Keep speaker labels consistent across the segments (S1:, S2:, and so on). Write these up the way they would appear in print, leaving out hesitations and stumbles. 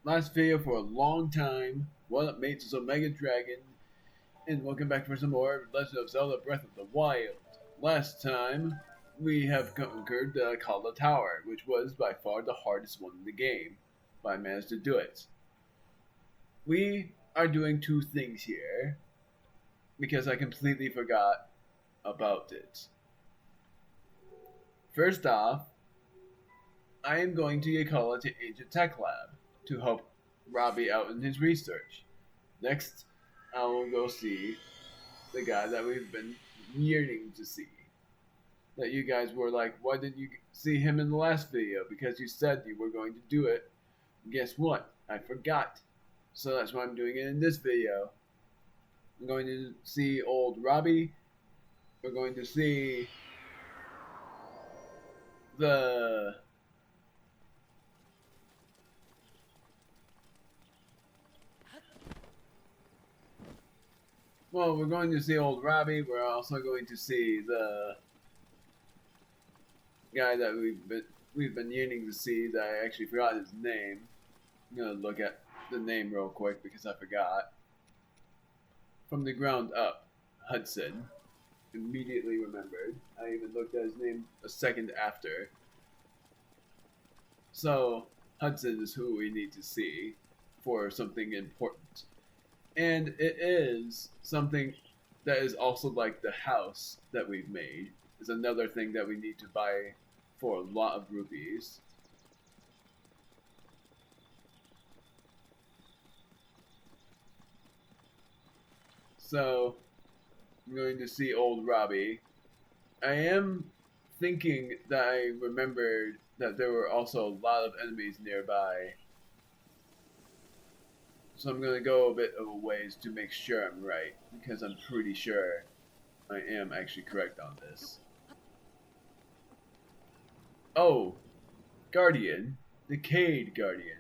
S1: last video for a long time. What up, mates? It's Omega Dragon, and welcome back for some more Legend of Zelda Breath of the Wild. Last time, we have conquered the Akkala Tower, which was by far the hardest one in the game, but I managed to do it. We are doing two things here, because I completely forgot about it. First off, I am going to Akkala Ancient Tech Lab to help Robbie out in his research. Next, I will go see the guy that we've been yearning to see. That you guys were like, why didn't you see him in the last video? Because you said you were going to do it. Guess what? I forgot. So that's why I'm doing it in this video. I'm going to see old Robbie. We're going to see the we're going to see old Robbie. We're also going to see the guy that we've been yearning to see. That I actually forgot his name. I'm gonna look at the name real quick because I forgot. From the ground up, Hudson. Immediately remembered. I even looked at his name a second after. So Hudson is who we need to see for something important. And it is something that is also like the house that we've made. Is another thing that we need to buy for a lot of rupees. So, I'm going to see old Robbie. I am thinking that I remembered that there were also a lot of enemies nearby. So I'm going to go a bit of a ways to make sure I'm right, because I'm pretty sure I am actually correct on this. Oh, Guardian. Decayed Guardian.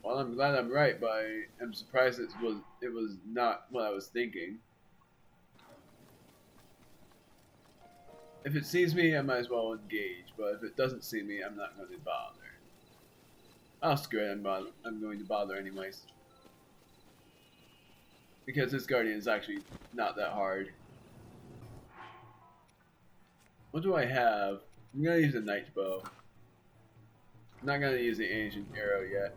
S1: Well, I'm glad I'm right, but I am surprised it was not what I was thinking. If it sees me, I might as well engage, but if it doesn't see me, I'm not going to bother. Oh, screw it, I'm going to bother anyways. Because this Guardian is actually not that hard. What do I have? I'm going to use a Night Bow. I'm not going to use the Ancient Arrow yet.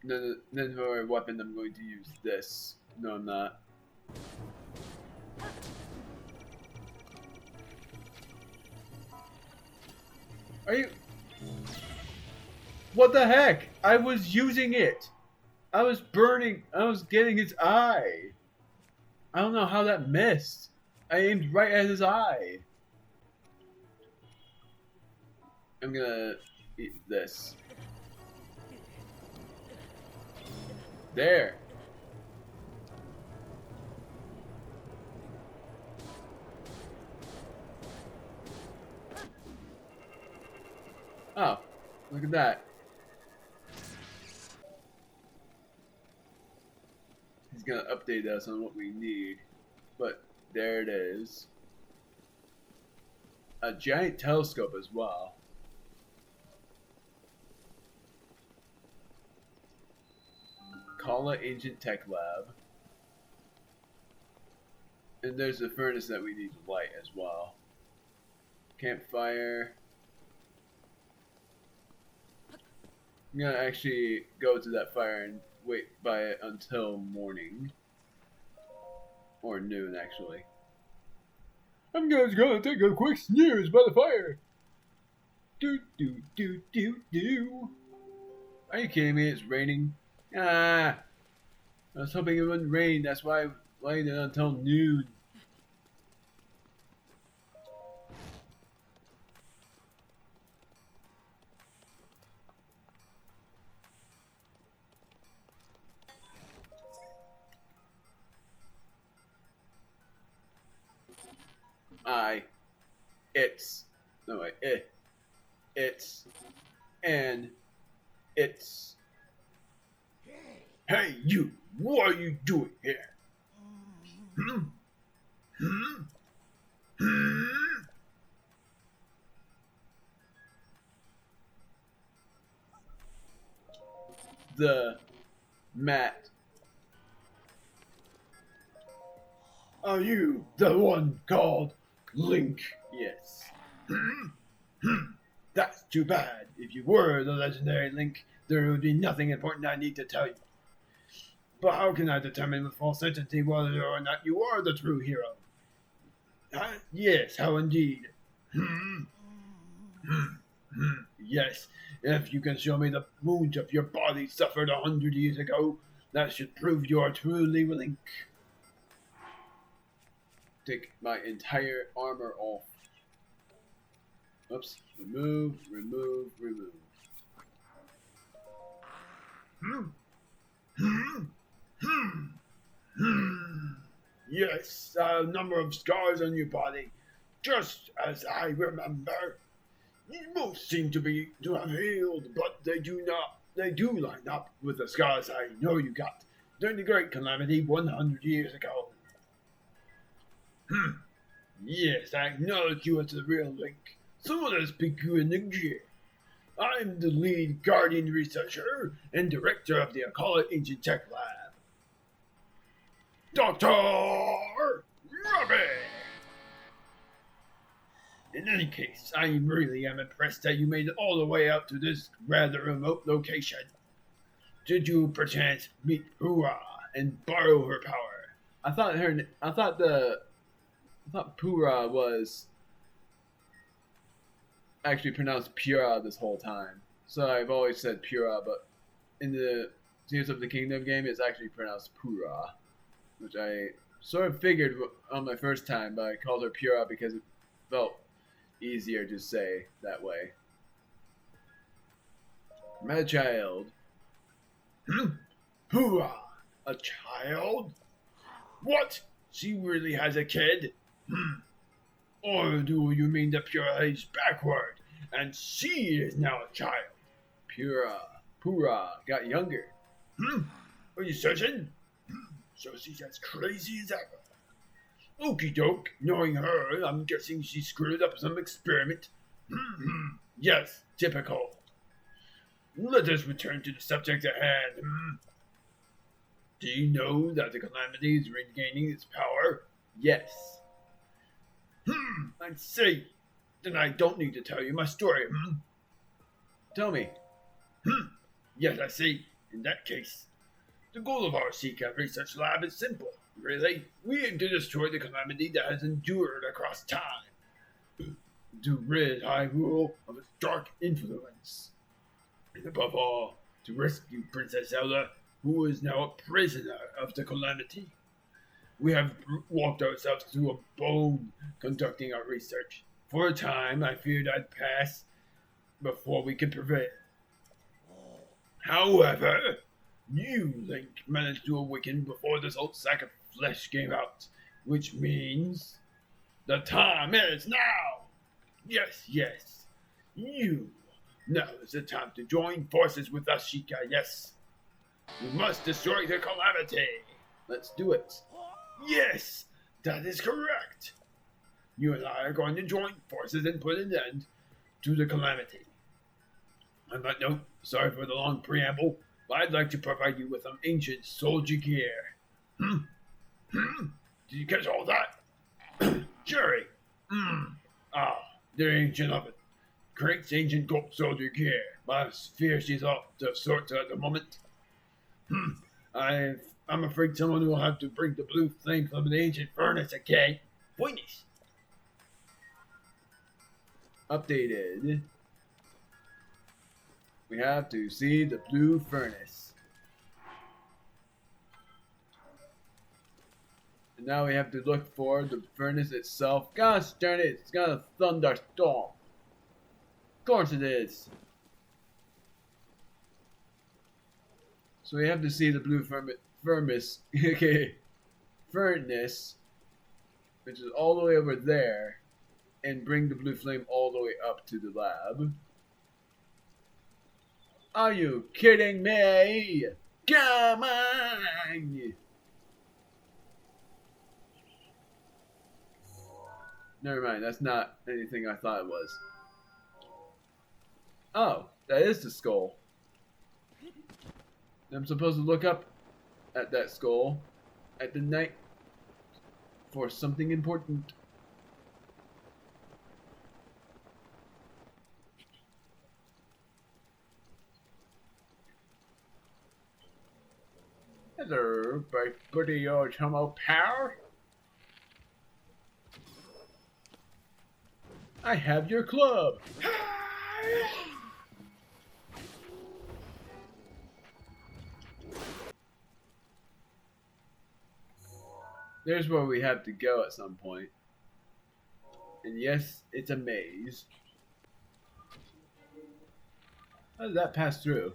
S1: Then for a weapon, I'm going to use this. No, I'm not. Are you... What the heck? I was using it! I was getting his eye! I don't know how that missed. I aimed right at his eye. I'm gonna eat this. There. Oh, look at that. He's gonna update us on what we need. But there it is. A giant telescope as well. Akkala Ancient Tech Lab. And there's a furnace that we need to light as well. Campfire. I'm gonna actually go to that fire and wait by it until morning. Or noon, actually. I'm just gonna take a quick snooze by the fire. Do do do do do. Are you kidding me? It's raining. Ah! I was hoping it wouldn't rain. That's why I waited until noon. It's, and it's. Hey, you! What are you doing here? Hmm? Hmm? Hmm? the mat. Are you the one called Link? Yes. That's too bad. If you were the legendary Link, there would be nothing important I need to tell you. But how can I determine with full certainty whether or not you are the true hero? Yes, how indeed. Yes, if you can show me the wounds of your body suffered 100 years ago, that should prove you are truly Link. Take my entire armor off. Oops. Remove. Yes, a number of scars on your body. Just as I remember. Most seem to have healed, but they do line up with the scars I know you got during the Great Calamity 100 years ago. Yes, I acknowledge you as the real Link. So let us begin again. I'm the lead guardian researcher and director of the Akkala Ancient Tech Lab. Dr. Robbie! In any case, I really am impressed that you made it all the way out to this rather remote location. Did you perchance meet Pura and borrow her power? I thought Pura was actually pronounced Pura this whole time. So I've always said Pura, but in the Tears of the Kingdom game, it's actually pronounced Pura, which I sort of figured on my first time, but I called her Pura because it felt easier to say that way. My child. Pura, a child? What? She really has a kid? Or do you mean that Pura aged backward, and she is now a child? Pura got younger. Are you certain? So she's as crazy as ever. Okie doke, knowing her, I'm guessing she screwed up some experiment. Yes, typical. Let us return to the subject at hand. Do you know that the Calamity is regaining its power? Yes. I see. Then I don't need to tell you my story. Tell me. Yes, I see. In that case, the goal of our Sheikah Research Lab is simple. Really, we aim to destroy the calamity that has endured across time, to rid Hyrule of its dark influence, and above all, to rescue Princess Zelda, who is now a prisoner of the calamity. We have walked ourselves through a bone conducting our research. For a time, I feared I'd pass before we could prevail. However, you, Link, managed to awaken before this old sack of flesh came out, which means the time is now. Yes. You. Now is the time to join forces with us, Sheikah, yes. We must destroy the calamity. Let's do it. Yes, that is correct. You and I are going to join forces and put an end to the calamity. On that note, sorry for the long preamble, but I'd like to provide you with some ancient soldier gear. Did you catch all that? Jerry. The ancient of it. Crank's ancient gold soldier gear. My fear she's off to sorts at the moment. I'm afraid someone will have to bring the blue flame from the ancient furnace again. Finish. Updated. We have to see the blue furnace. And now we have to look for the furnace itself. Gosh darn it, it's got a thunderstorm. Of course it is. So we have to see the blue furnace, which is all the way over there, and bring the blue flame all the way up to the lab. Are you kidding me? Come on! Never mind, that's not anything I thought it was. Oh, that is the skull. I'm supposed to look up at that skull at the night for something important. Hello, my buddy old homo pal. I have your club. There's where we have to go at some point. And yes, it's a maze. How did that pass through?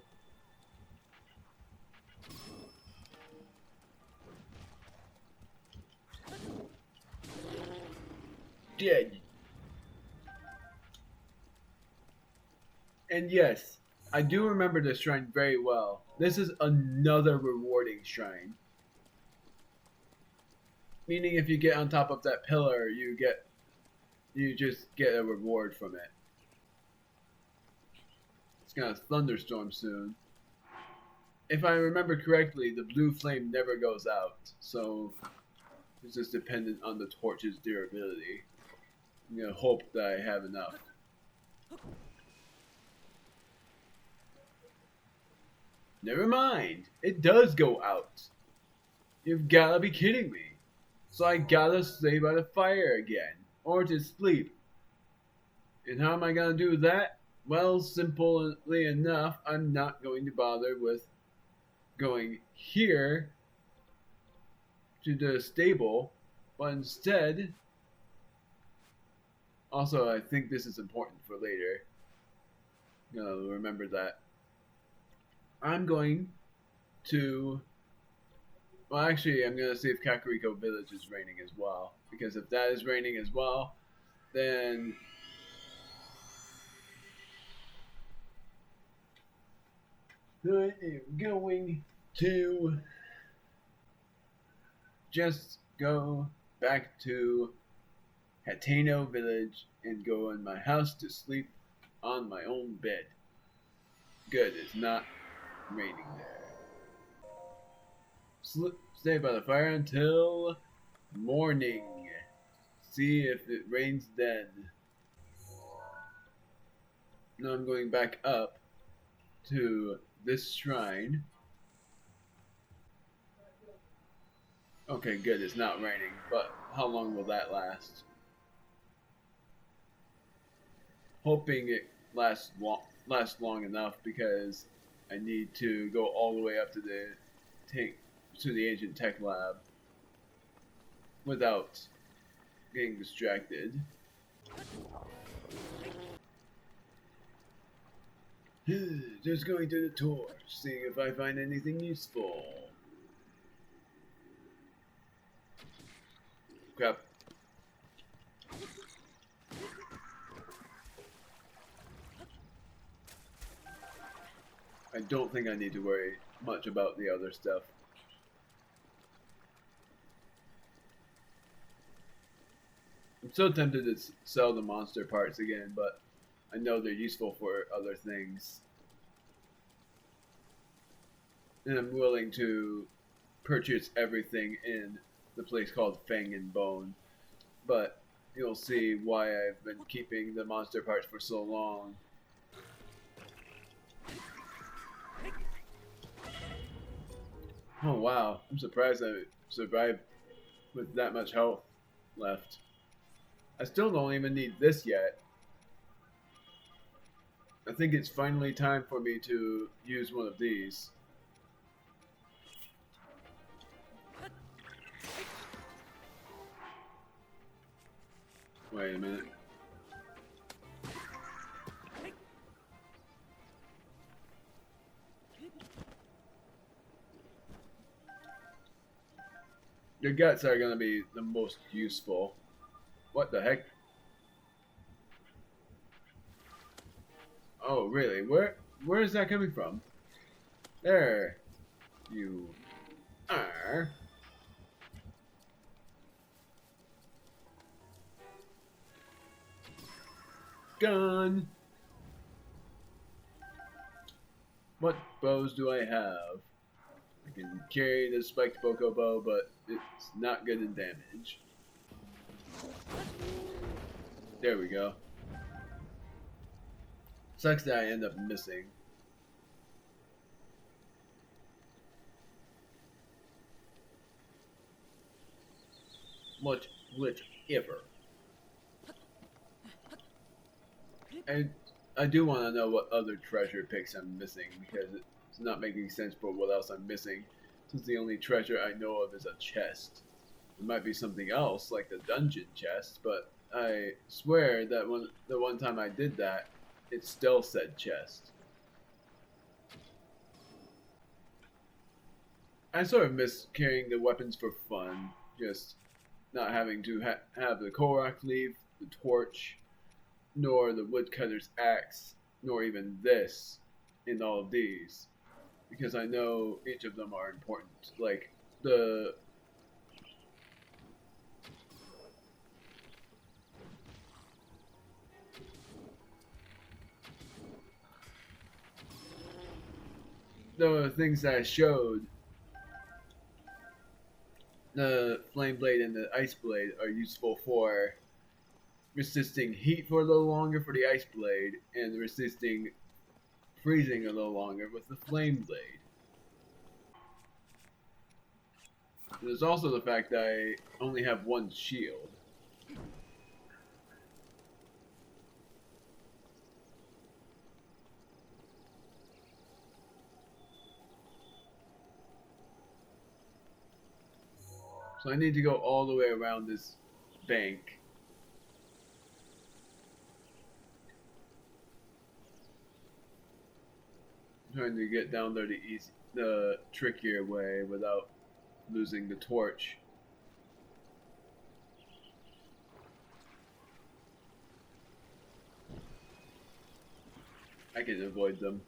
S1: Dead. And yes, I do remember this shrine very well. This is another rewarding shrine. Meaning if you get on top of that pillar, you just get a reward from it. It's gonna thunderstorm soon. If I remember correctly, the blue flame never goes out, so it's just dependent on the torch's durability. I'm gonna hope that I have enough. Never mind, it does go out. You've gotta be kidding me. So I gotta stay by the fire again, or to sleep. And how am I gonna do that? Well, simply enough, I'm not going to bother with going here to the stable, but instead, also I think this is important for later. I'm gonna remember that. I'm going to, well actually I'm gonna see if Kakariko Village is raining as well, because if that is raining as well, then I am going to just go back to Hateno Village and go in my house to sleep on my own bed. Good, it's not raining there. Stay by the fire until morning. See if it rains then. Now I'm going back up to this shrine. Okay, good, it's not raining, but how long will that last? Hoping it lasts long enough, because I need to go all the way up to the Ancient Tech Lab without getting distracted. Just going through the torch, seeing if I find anything useful. Crap. I don't think I need to worry much about the other stuff. I'm so tempted to sell the monster parts again, but I know they're useful for other things. And I'm willing to purchase everything in the place called Fang and Bone. But you'll see why I've been keeping the monster parts for so long. Oh wow, I'm surprised I survived with that much health left. I still don't even need this yet. I think it's finally time for me to use one of these. Wait a minute. Your guts are going to be the most useful. What the heck? Oh, really? Where is that coming from? There. You are. Gone. What bows do I have? I can carry the spiked Boko Bow, but it's not good in damage. There we go. Sucks that I end up missing. Whichever. And I do want to know what other treasure picks I'm missing, because it's not making sense for what else I'm missing, since the only treasure I know of is a chest. It might be something else, like the dungeon chest, but I swear that the one time I did that, it still said chest. I sort of miss carrying the weapons for fun, just not having to have the Korok leaf, the torch, nor the woodcutter's axe, nor even this in all of these, because I know each of them are important. Like the things that I showed, the flame blade and the ice blade are useful for resisting heat for a little longer for the ice blade, and resisting freezing a little longer with the flame blade. There's also the fact that I only have one shield. So I need to go all the way around this bank. I'm trying to get down there the trickier way without losing the torch. I can avoid them.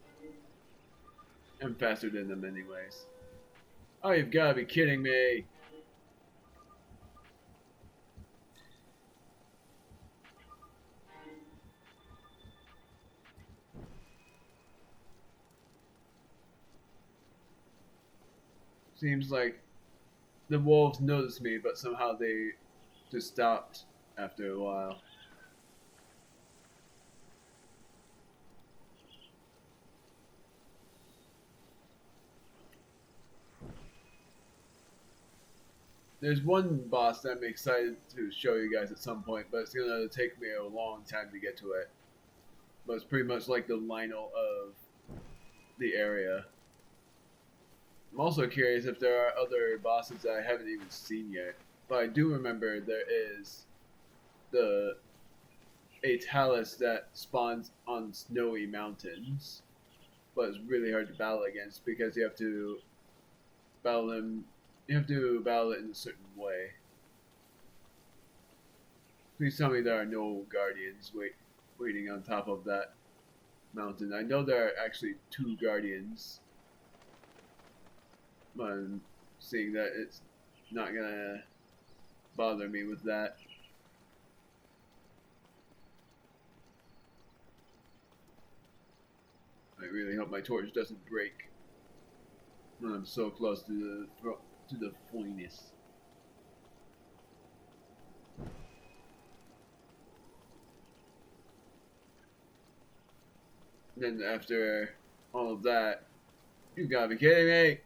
S1: I'm faster than them anyways. Oh, you've got to be kidding me. Seems like the wolves noticed me, but somehow they just stopped after a while. There's one boss that I'm excited to show you guys at some point, but it's gonna take me a long time to get to it. But it's pretty much like the Lionel of the area. I'm also curious if there are other bosses that I haven't even seen yet. But I do remember there is a talus that spawns on snowy mountains, but it's really hard to battle against because you have to battle him. You have to battle it in a certain way. Please tell me there are no guardians waiting on top of that mountain. I know there are actually 2 guardians, but I'm seeing that it's not gonna bother me with that. I really hope my torch doesn't break when I'm so close to the finest. Then after all of that, you gotta be kidding me!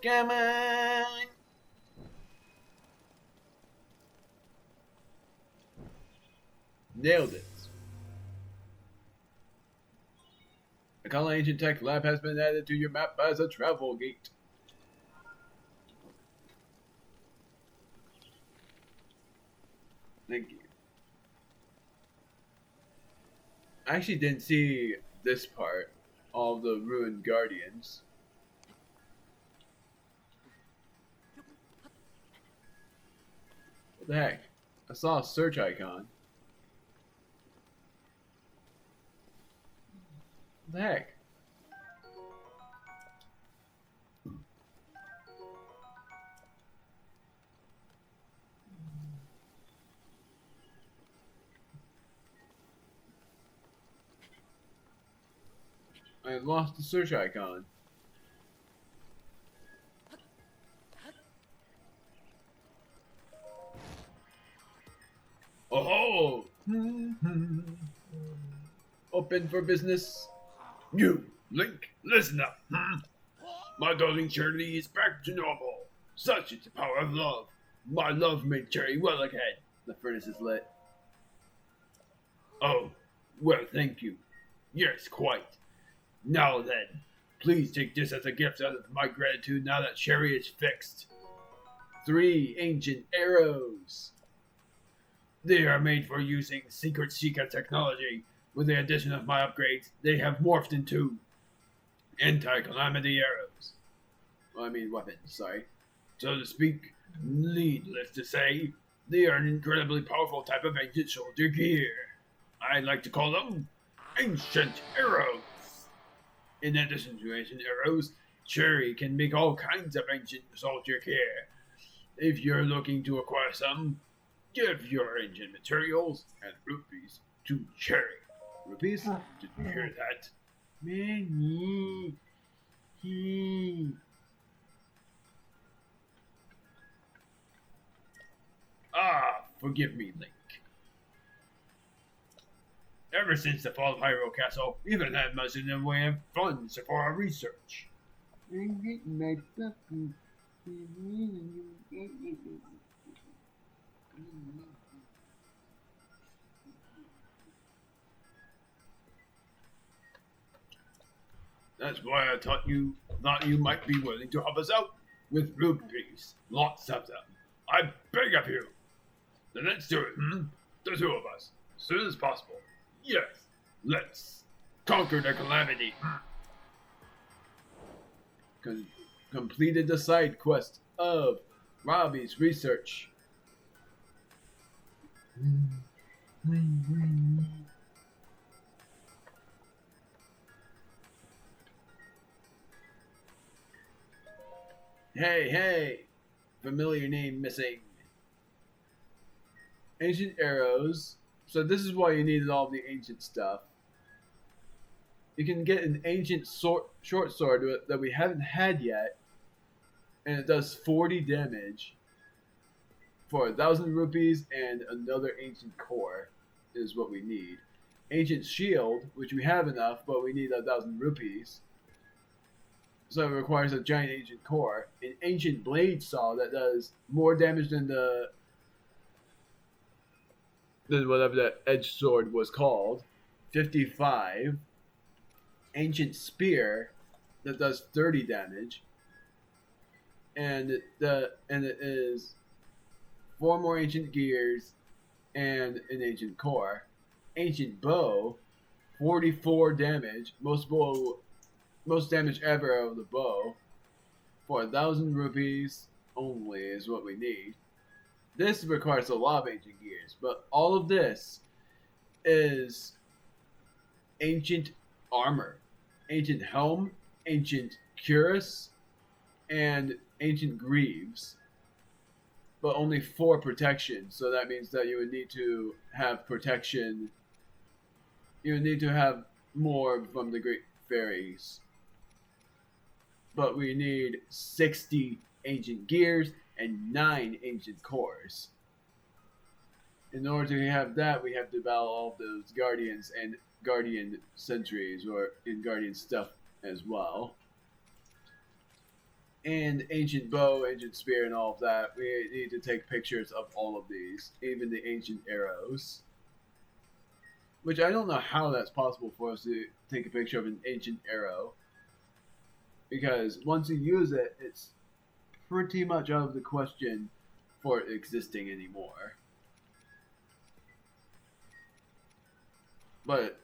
S1: Come on! Nailed it. Akkala Ancient Tech Lab has been added to your map as a travel gate. Thank you. I actually didn't see this part, all the ruined guardians. What the heck? I saw a search icon. What the heck? I lost the search icon. Oh, open for business.
S2: You, Link, listen up. My darling Charlie is back to normal. Such is the power of love. My love made Cherry well again.
S1: The furnace is lit.
S2: Oh, well, thank you. Yes, quite. Now then, please take this as a gift out of my gratitude now that Cherry is fixed.
S1: 3 ancient arrows.
S2: They are made for using secret Sheikah technology. With the addition of my upgrades, they have morphed into anti-calamity arrows.
S1: Well, I mean weapons, sorry.
S2: So to speak, needless to say, they are an incredibly powerful type of ancient soldier gear. I like to call them ancient arrows. In addition to ancient arrows, Cherry can make all kinds of ancient soldier gear. If you're looking to acquire some, give your ancient materials and rupees to Cherry.
S1: Rupees?
S2: Did you hear that? Ah, forgive me, Link. Ever since the fall of Hyrule Castle, we haven't had much in the way of funds for our research. That's why I thought you might be willing to help us out with rupees. Lots of them. I beg of you. Then let's do it, The 2 of us. As soon as possible. Yes. Let's conquer the calamity.
S1: Completed the side quest of Robbie's research. Hey, familiar name missing. Ancient arrows. So this is why you needed all the ancient stuff. You can get an ancient short sword that we haven't had yet, and it does 40 damage for 1,000 rupees, and another ancient core is what we need. Ancient shield, which we have enough, but we need 1,000 rupees. So it requires a giant ancient core. An ancient blade saw that does more damage than whatever that edge sword was called. 55. Ancient spear that does 30 damage. And it is 4 more ancient gears and an ancient core. Ancient bow, 44 damage. Most damage ever of the bow. For 1,000 rupees only is what we need. This requires a lot of ancient gears, but all of this is ancient armor, ancient helm, ancient cuirass, and ancient greaves. But only 4 protection, so that means that you would need to have protection. You would need to have more from the Great Fairies. But we need 60 ancient gears and 9 ancient cores. In order to have that, we have to battle all those guardians and guardian sentries, or in guardian stuff as well. And ancient bow, ancient spear, and all of that. We need to take pictures of all of these, even the ancient arrows. Which I don't know how that's possible for us to take a picture of an ancient arrow. Because once you use it, it's pretty much out of the question for it existing anymore. But,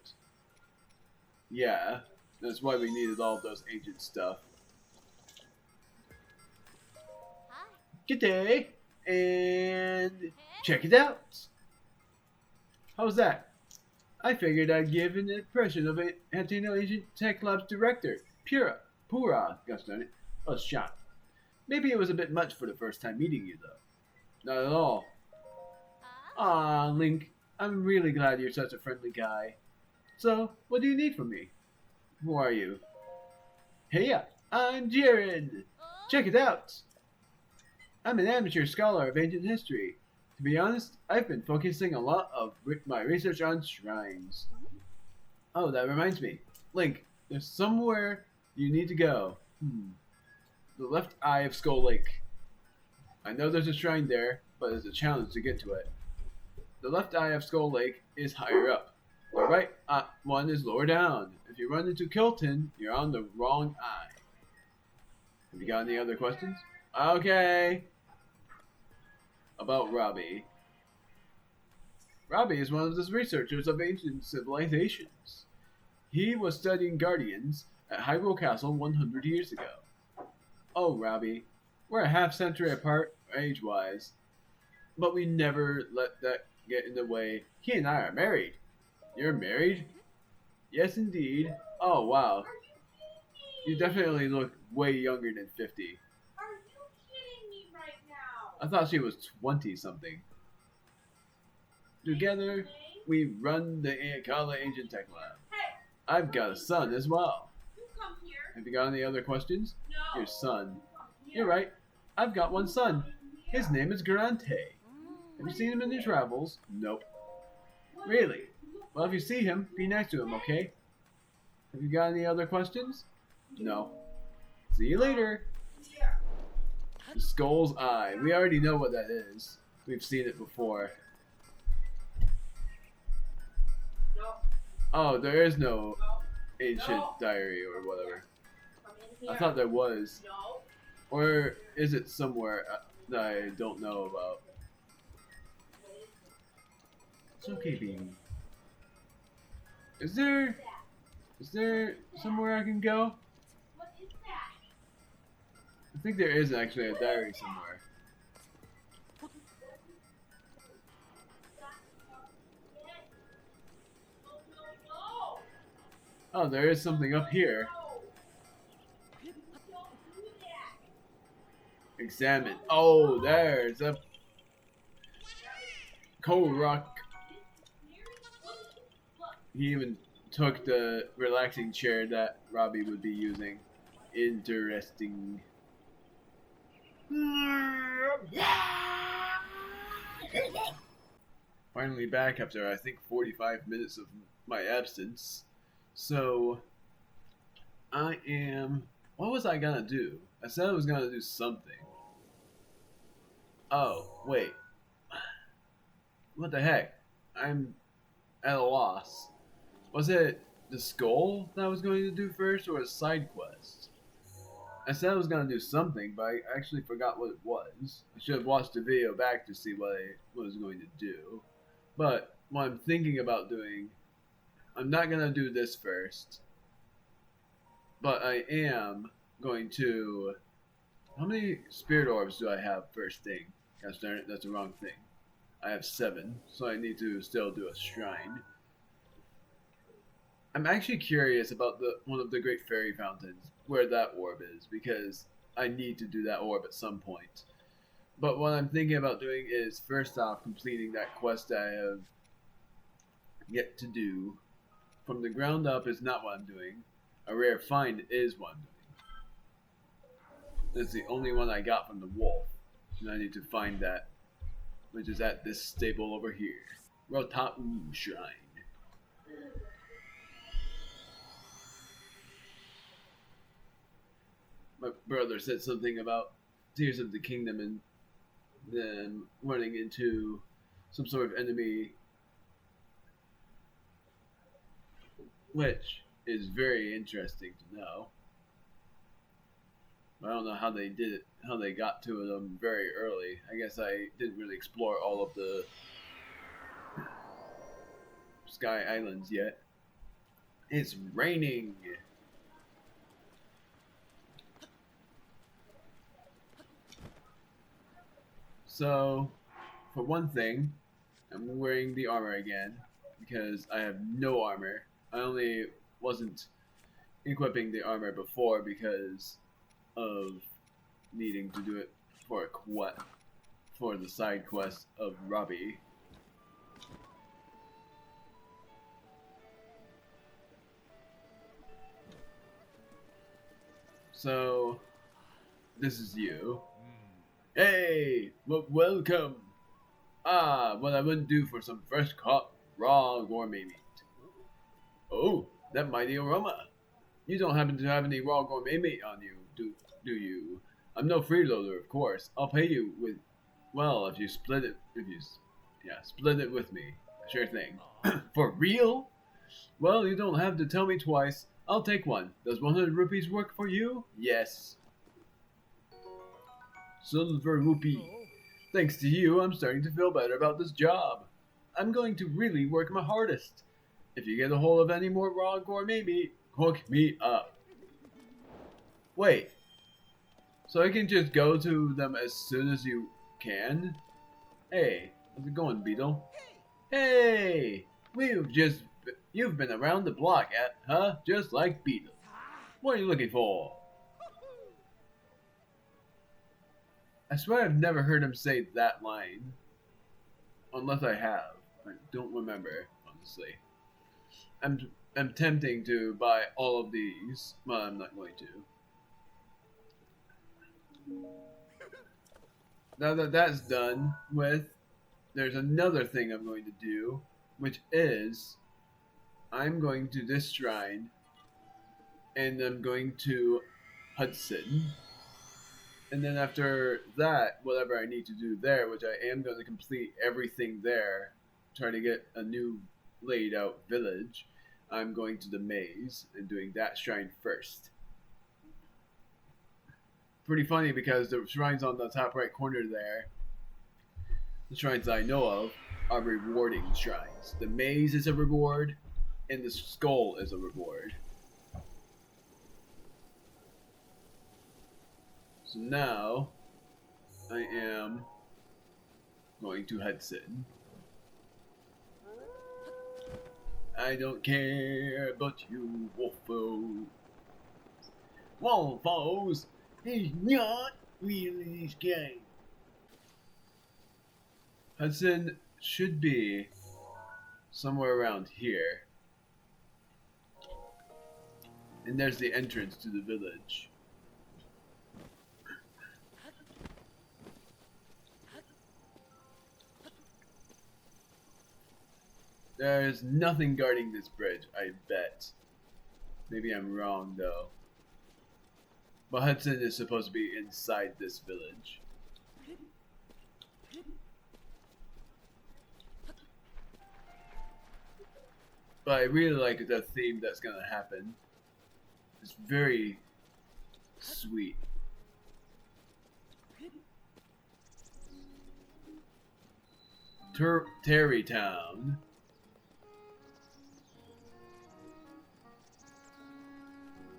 S1: yeah, that's why we needed all of those ancient stuff. Good day, and check it out. How's that? I figured I'd give an impression of Akkala Ancient Tech Lab's director, Pura, gosh darn it, a shot. Maybe it was a bit much for the first time meeting you, though. Not at all. Ah, Link, I'm really glad you're such a friendly guy. So, what do you need from me? Who are you? Hey, I'm Jared. Check it out. I'm an amateur scholar of ancient history To be honest, I've been focusing a lot of my research on shrines. Oh, that reminds me. Link, there's somewhere you need to go. The left eye of Skull Lake. I know there's a shrine there, but it's a challenge to get to it. The left eye of Skull Lake is higher up. The right one is lower down. If you run into Kilton, you're on the wrong eye. Have you got any other questions? Okay. About Robbie. Robbie is one of the researchers of ancient civilizations. He was studying guardians at Hyrule Castle 100 years ago. Oh, Robbie, we're a half-century apart age-wise, but we never let that get in the way. He and I are married. You're married? Yes, indeed. Oh, wow. You definitely look way younger than 50.
S3: Are you kidding me right now?
S1: I thought she was 20-something. Together, we run the Akkala Ancient Tech Lab.
S3: Hey,
S1: I've got a son as well.
S3: you come here.
S1: Have you got any other questions?
S3: No.
S1: Your son.
S3: You come here.
S1: You're right. I've got one son.
S3: Here.
S1: His name is Grante. Have you seen him in your travels? Nope. Really? Well, if you see him, be nice to him, okay? Have you got any other questions? No. See you later.
S3: Here.
S1: The Skull's Eye. We already know what that is. We've seen it before.
S3: No.
S1: Oh, there is no
S3: No.
S1: ancient
S3: No.
S1: diary or whatever.
S3: Come in here.
S1: I thought there was.
S3: No.
S1: Or is it somewhere that I don't know about? It's okay, Beanie. Is there somewhere I can go?
S3: What is that?
S1: I think there is actually a diary somewhere.
S3: No, no,
S1: Oh, there is something up here.
S3: no. Don't do that.
S1: Examine. Oh, there's a coal rock. He even took the relaxing chair that Robbie would be using. Interesting. Finally back after I think 45 minutes of my absence. So what was I gonna do? I said I was gonna do something. Oh, wait. What the heck? I'm at a loss. Was it the skull that I was going to do first or a side quest? I said I was going to do something, but I actually forgot what it was. I should have watched the video back to see what I was going to do. But what I'm thinking about doing, I'm not going to do this first. But I am going to... How many spirit orbs do I have first thing? Gosh darn it, that's the wrong thing. I have 7, so I need to still do a shrine. I'm actually curious about one of the Great Fairy Fountains, where that orb is, because I need to do that orb at some point. But what I'm thinking about doing is, first off, completing that quest that I have yet to do. From the ground up is not what I'm doing. A rare find is what I'm doing. That's the only one I got from the wolf, and I need to find that, which is at this stable over here. Rotau Shrine. My brother said something about Tears of the Kingdom and then running into some sort of enemy, which is very interesting to know. I don't know how they did it, how they got to them very early. I guess I didn't really explore all of the Sky Islands yet. It's raining! So, for one thing, I'm wearing the armor again, because I have no armor. I only wasn't equipping the armor before because of needing to do it for for the side quest of Robbie. So, this is you. Hey, welcome. Ah, what I wouldn't do for some fresh caught raw gourmet meat. Oh, that mighty aroma. You don't happen to have any raw gourmet meat on you, do you? I'm no freeloader, of course. I'll pay you with, well, if you split it, split it with me. Sure thing. For real? Well, you don't have to tell me twice. I'll take one. Does 100 rupees work for you? Yes. Silver rupee. Thanks to you, I'm starting to feel better about this job. I'm going to really work my hardest. If you get a hold of any more raw gourmet meat, hook me up. Wait. So I can just go to them as soon as you can? Hey, how's it going, Beetle? Hey! You've been around the block, huh? Just like Beetle. What are you looking for? I swear I've never heard him say that line. Unless I have. I don't remember, honestly. I'm tempting to buy all of these, but I'm not going to. Now that that's done with, there's another thing I'm going to do, which is I'm going to this shrine and I'm going to Hudson. And then after that, whatever I need to do there, which I am going to complete everything there, trying to get a new laid out village, I'm going to the maze and doing that shrine first. Pretty funny because the shrines on the top right corner there, the shrines I know of, are rewarding shrines. The maze is a reward, and the skull is a reward. So now, I am going to Hudson. I don't care about you, Wolfo. Wolfos is not really this game. Hudson should be somewhere around here. And there's the entrance to the village. There's nothing guarding this bridge, I bet. Maybe I'm wrong, though. But Hudson is supposed to be inside this village. But I really like the theme that's gonna happen. It's very sweet. Terrytown.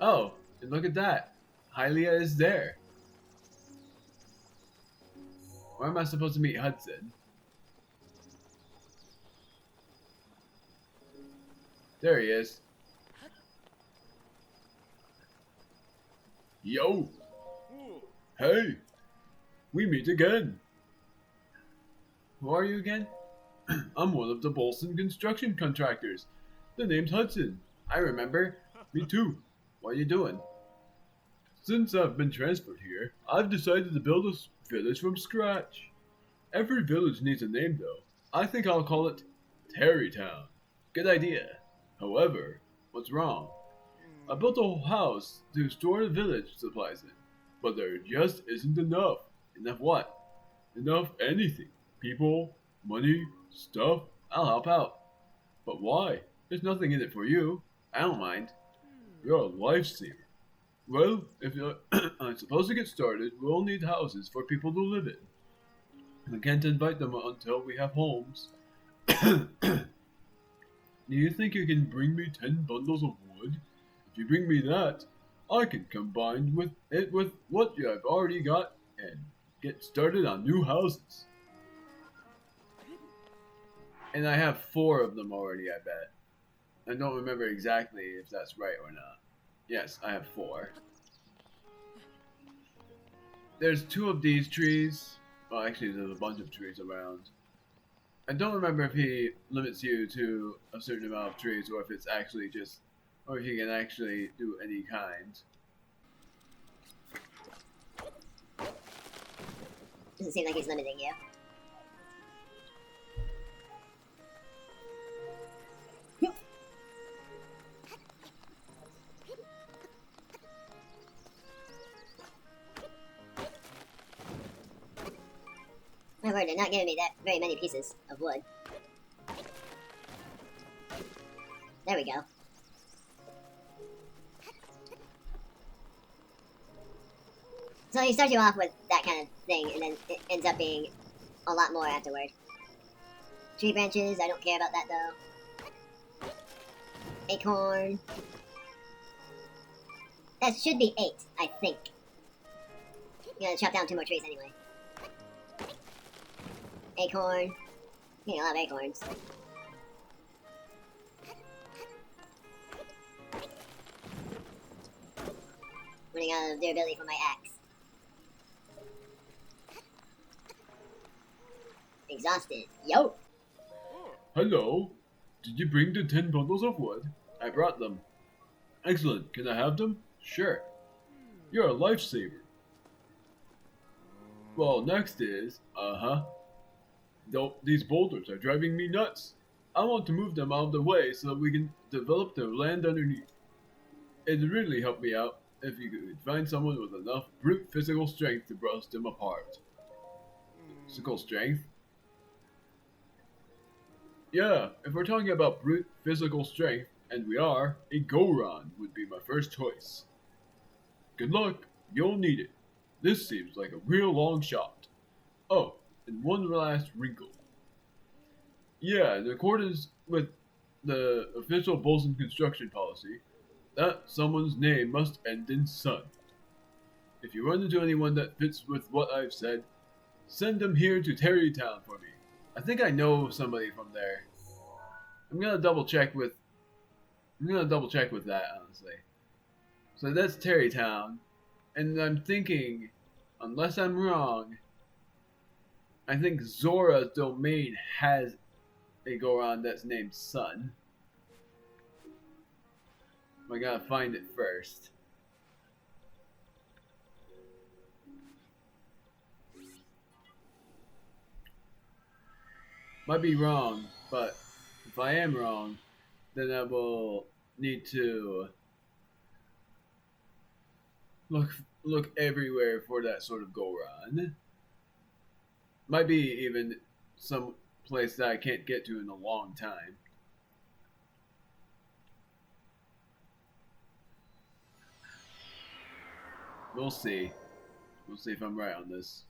S1: Oh, and look at that. Hylia is there. Where am I supposed to meet Hudson? There he is. Yo! Hey! We meet again! Who are you again? I'm one of the Bolson construction contractors. The name's Hudson. I remember. Me too. What are you doing? Since I've been transferred here, I've decided to build a village from scratch. Every village needs a name though. I think I'll call it Terrytown. Good idea. However, what's wrong? I built a whole house to store the village supplies in, but there just isn't enough. Enough what? Enough anything. People, money, stuff, I'll help out. But why? There's nothing in it for you. I don't mind. You're a lifesaver. Well, if I'm supposed to get started, we'll need houses for people to live in. I can't invite them until we have homes. Do you think you can bring me 10 bundles of wood? If you bring me that, I can combine it with what you have already got and get started on new houses. And I have 4 of them already, I bet. I don't remember exactly if that's right or not. Yes, I have 4. There's 2 of these trees. Well, actually, there's a bunch of trees around. I don't remember if he limits you to a certain amount of trees or if it's actually just, or if you can actually do any kind.
S4: Doesn't seem like he's limiting you. my word, they're not giving me that very many pieces of wood. There we go. So he starts you off with that kind of thing, and then it ends up being a lot more afterward. Tree branches, I don't care about that though. Acorn. That should be 8, I think. I'm gonna chop down 2 more trees anyway. Acorn. Getting a lot of acorns. Running out of durability for my axe. Exhausted. Yo!
S1: Hello. Did you bring the 10 bundles of wood? I brought them. Excellent. Can I have them? Sure. You're a lifesaver. Well, next is, these boulders are driving me nuts. I want to move them out of the way so that we can develop the land underneath. It'd really help me out if you could find someone with enough brute physical strength to brush them apart. Physical strength? Yeah, if we're talking about brute physical strength, and we are, a Goron would be my first choice. Good luck, you'll need it. This seems like a real long shot. Oh, and one last wrinkle. Yeah, in accordance with the official Bolson construction policy, that someone's name must end in son. If you run into anyone that fits with what I've said, send them here to Terrytown for me. I think I know somebody from there. I'm gonna double check with that, honestly. So that's Terrytown, and I'm thinking, unless I'm wrong, I think Zora's domain has a Goron that's named Sun. I gotta find it first. Might be wrong, but if I am wrong, then I will need to look everywhere for that sort of Goron. Might be even some place that I can't get to in a long time. We'll see. We'll see if I'm right on this.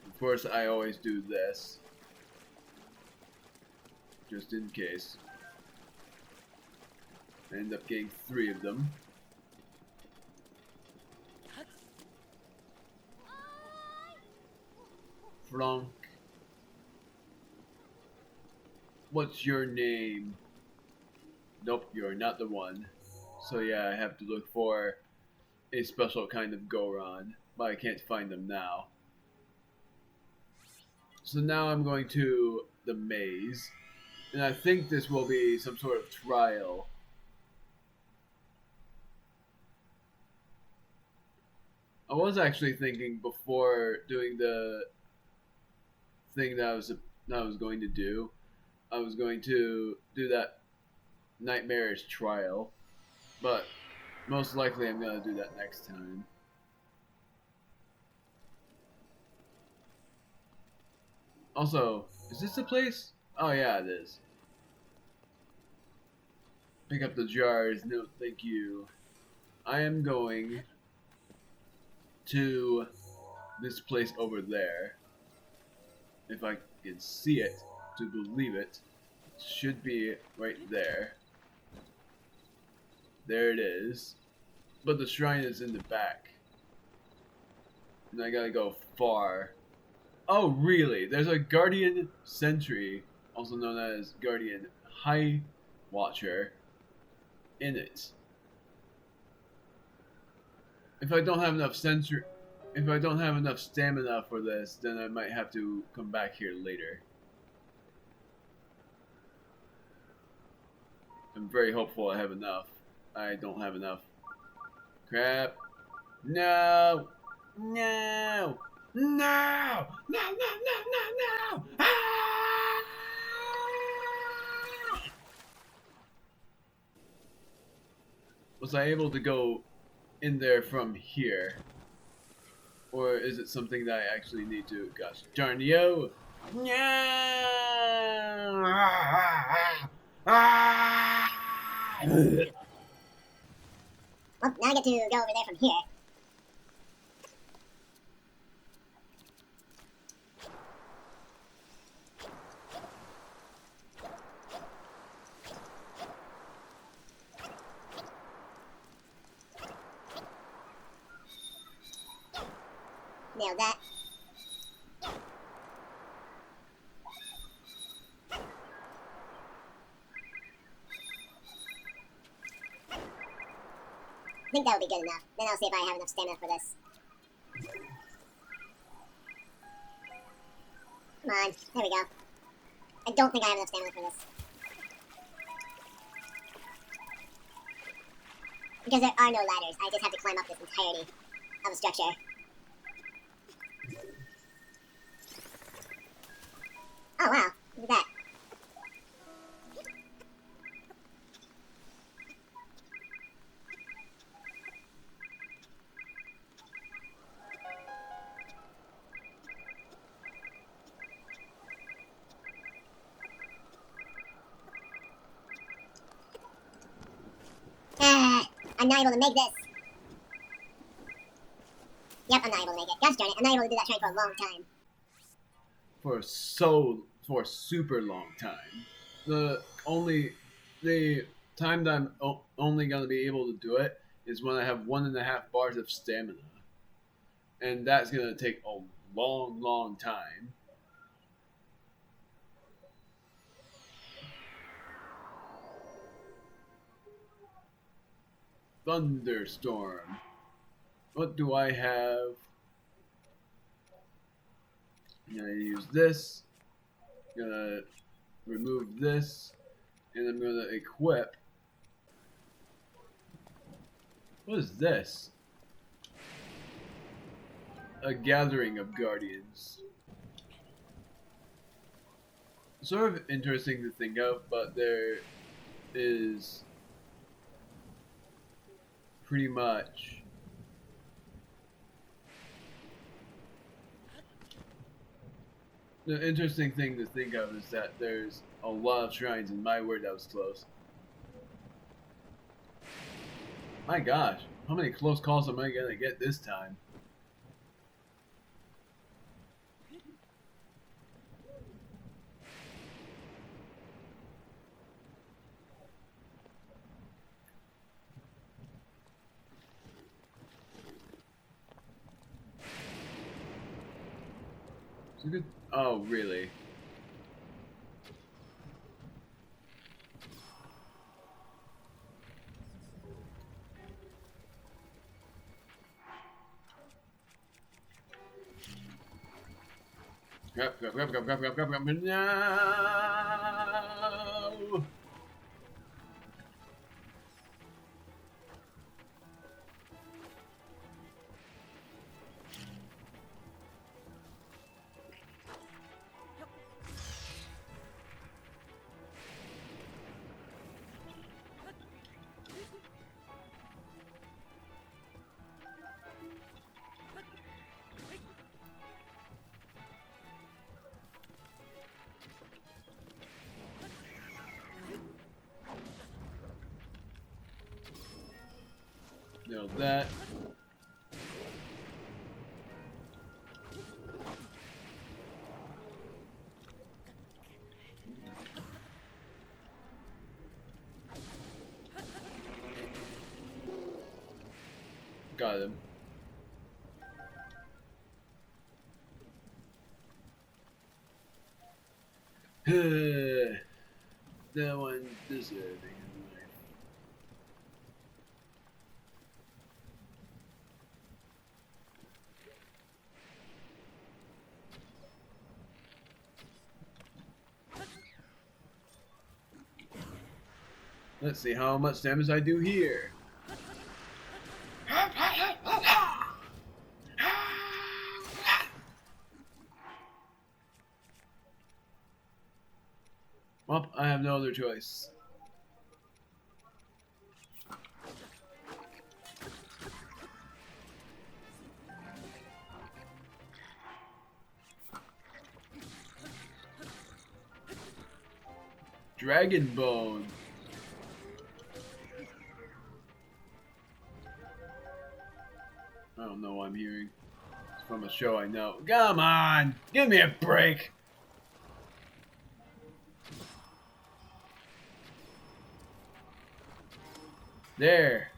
S1: Of course, I always do this. Just in case. I end up getting 3 of them. Frank. What's your name? Nope, you're not the one. So yeah, I have to look for a special kind of Goron, but I can't find them now. So now I'm going to the maze, and I think this will be some sort of trial. I was actually thinking before doing the thing that I was going to do, I was going to do that nightmarish trial, but most likely I'm going to do that next time. Also, is this the place? Oh yeah, it is. Pick up the jars. No, thank you. I am going to this place over there. If I can see it to believe it, it should be right there. There it is. But the shrine is in the back. And I gotta go far. Oh, really? There's a Guardian Sentry, also known as Guardian High Watcher, in it. If I don't have enough stamina for this, then I might have to come back here later. I'm very hopeful I have enough. I don't have enough. Crap. No! No! No! No! No! No! No! No! Ah! Was I able to go in there from here? Or is it something that I actually need to, gosh darn you?
S4: Well, now I get to go over there from here. Nailed that. I think that'll be good enough. Then I'll see if I have enough stamina for this. Come on, there we go. I don't think I have enough stamina for this. Because there are no ladders, I just have to climb up this entirety of a structure. Oh wow, look at that. I'm not able to make this. Yep, I'm not able to make it. Gosh darn it, I'm not able to do that shrine for a long time.
S1: For a super long time. The time that I'm only gonna be able to do it is when I have 1.5 bars of stamina, and that's gonna take a long time. Thunderstorm. What do I have? I'm gonna use this. I'm gonna remove this, and I'm gonna equip. What is this? A gathering of guardians. Sort of interesting to think of, but there is pretty much the interesting thing to think of is that there's a lot of shrines, and my word, that was close. My gosh, how many close calls am I gonna get this time? It's a good. Oh, really? Grab. No! Nailed that. Got him. That one deserving of life. Let's see how much damage I do here. Well, I have no other choice. Dragon Bone. I don't know what I'm hearing. It's from a show I know. Come on! Give me a break! There.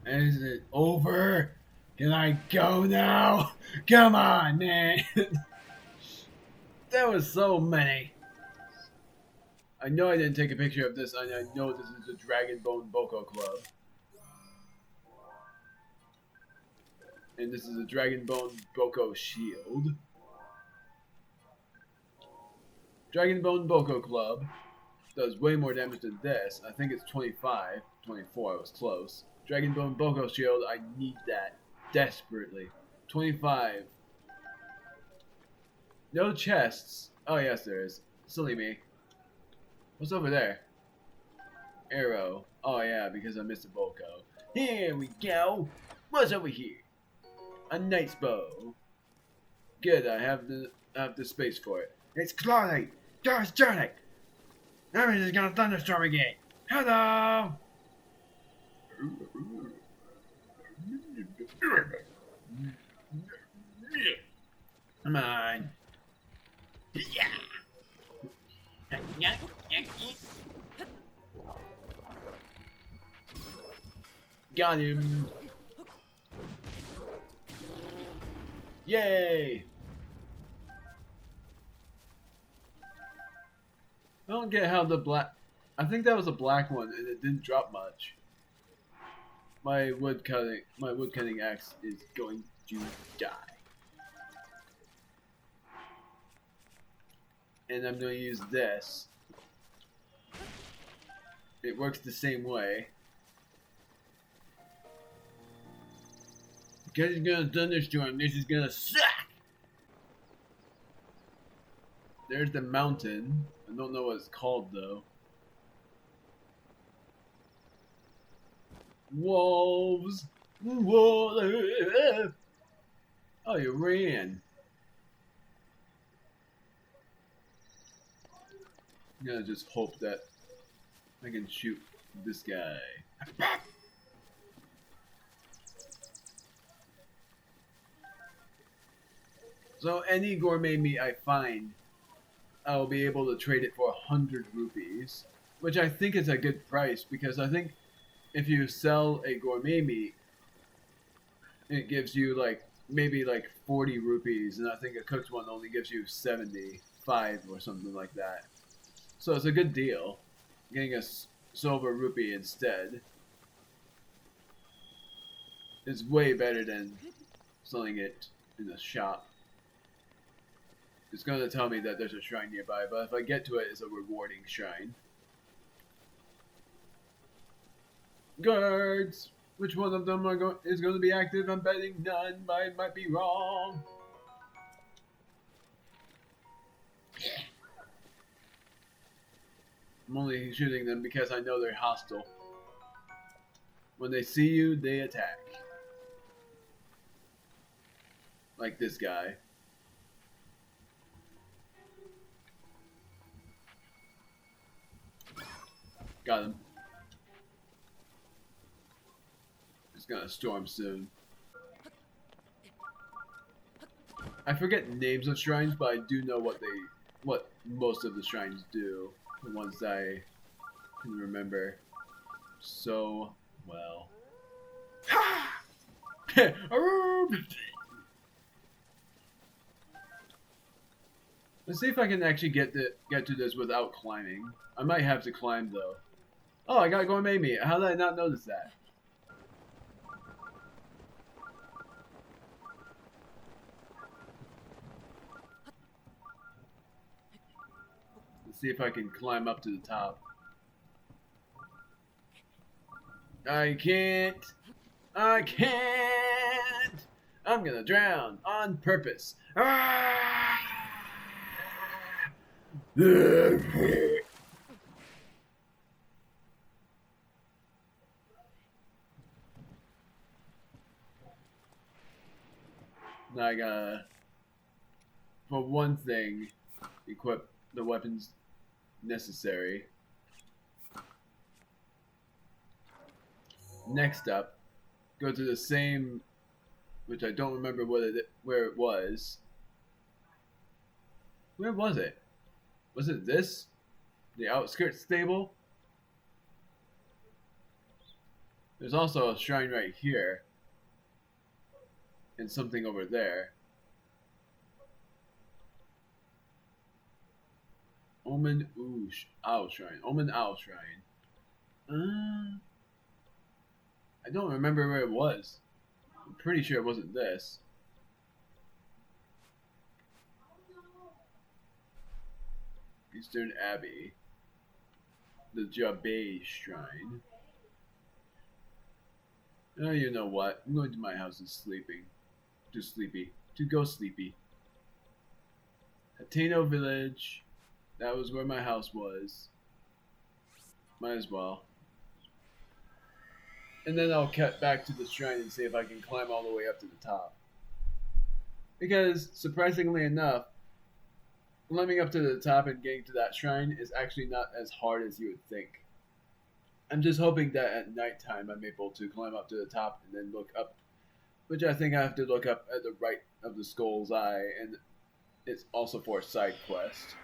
S1: Is it over? Can I go now? Come on, man! There was so many. I know I didn't take a picture of this, and I know this is the Dragon Bone Boko Club. And this is a Dragon Bone Boko Shield. Dragon Bone Boko Club does way more damage than this. I think it's 25. 24, I was close. Dragon Bone Boko Shield, I need that desperately. 25. No chests. Oh, yes, there is. Silly me. What's over there? Arrow. Oh, yeah, because I missed a Boko. Here we go. What's over here? A nice bow. Good, I have the space for it.
S2: It's cloudy. Just Johnny. Everything's gonna thunderstorm again. Hello.
S1: Come on. Got him. Yay! I don't get how the black... I think that was a black one and it didn't drop much. My wood cutting axe is going to die. And I'm going to use this. It works the same way. Because it's gonna thunderstorm, this is gonna suck! There's the mountain. I don't know what it's called though. Wolves! Wolves! Oh, you ran. I'm gonna just hope that I can shoot this guy. So any gourmet meat I find, I'll be able to trade it for 100 rupees, which I think is a good price because I think if you sell a gourmet meat, it gives you like maybe like 40 rupees, and I think a cooked one only gives you 75 or something like that. So it's a good deal, getting a silver rupee instead. It's way better than selling it in a shop. It's going to tell me that there's a shrine nearby, but if I get to it, it's a rewarding shrine. Guards! Which one of them is going to be active? I'm betting none, but I might be wrong. I'm only shooting them because I know they're hostile. When they see you, they attack. Like this guy. Got him. It's gonna storm soon. I forget names of shrines, but I do know what most of the shrines do. The ones I can remember so well. Let's see if I can actually get to this without climbing. I might have to climb though. Oh, I got gourmet meat. How did I not notice that? Let's see if I can climb up to the top. I can't. I can't. I'm gonna drown on purpose. Ah! Now I gotta, for one thing, equip the weapons necessary. Next up, go to the same, which I don't remember where it was. Where was it? Was it this? The outskirts stable? There's also a shrine right here. And something over there. Omen Owl Shrine. Omen Owl Shrine. I don't remember where it was. I'm pretty sure it wasn't this. Eastern Abbey. The Jabay Shrine. Oh, you know what? I'm going to my house and sleeping. Too sleepy. To go sleepy. Hateno Village. That was where my house was. Might as well. And then I'll cut back to the shrine and see if I can climb all the way up to the top. Because, surprisingly enough, climbing up to the top and getting to that shrine is actually not as hard as you would think. I'm just hoping that at nighttime I'm able to climb up to the top and then look up. Which I think I have to look up at the right of the Skull's Eye, and it's also for a side quest.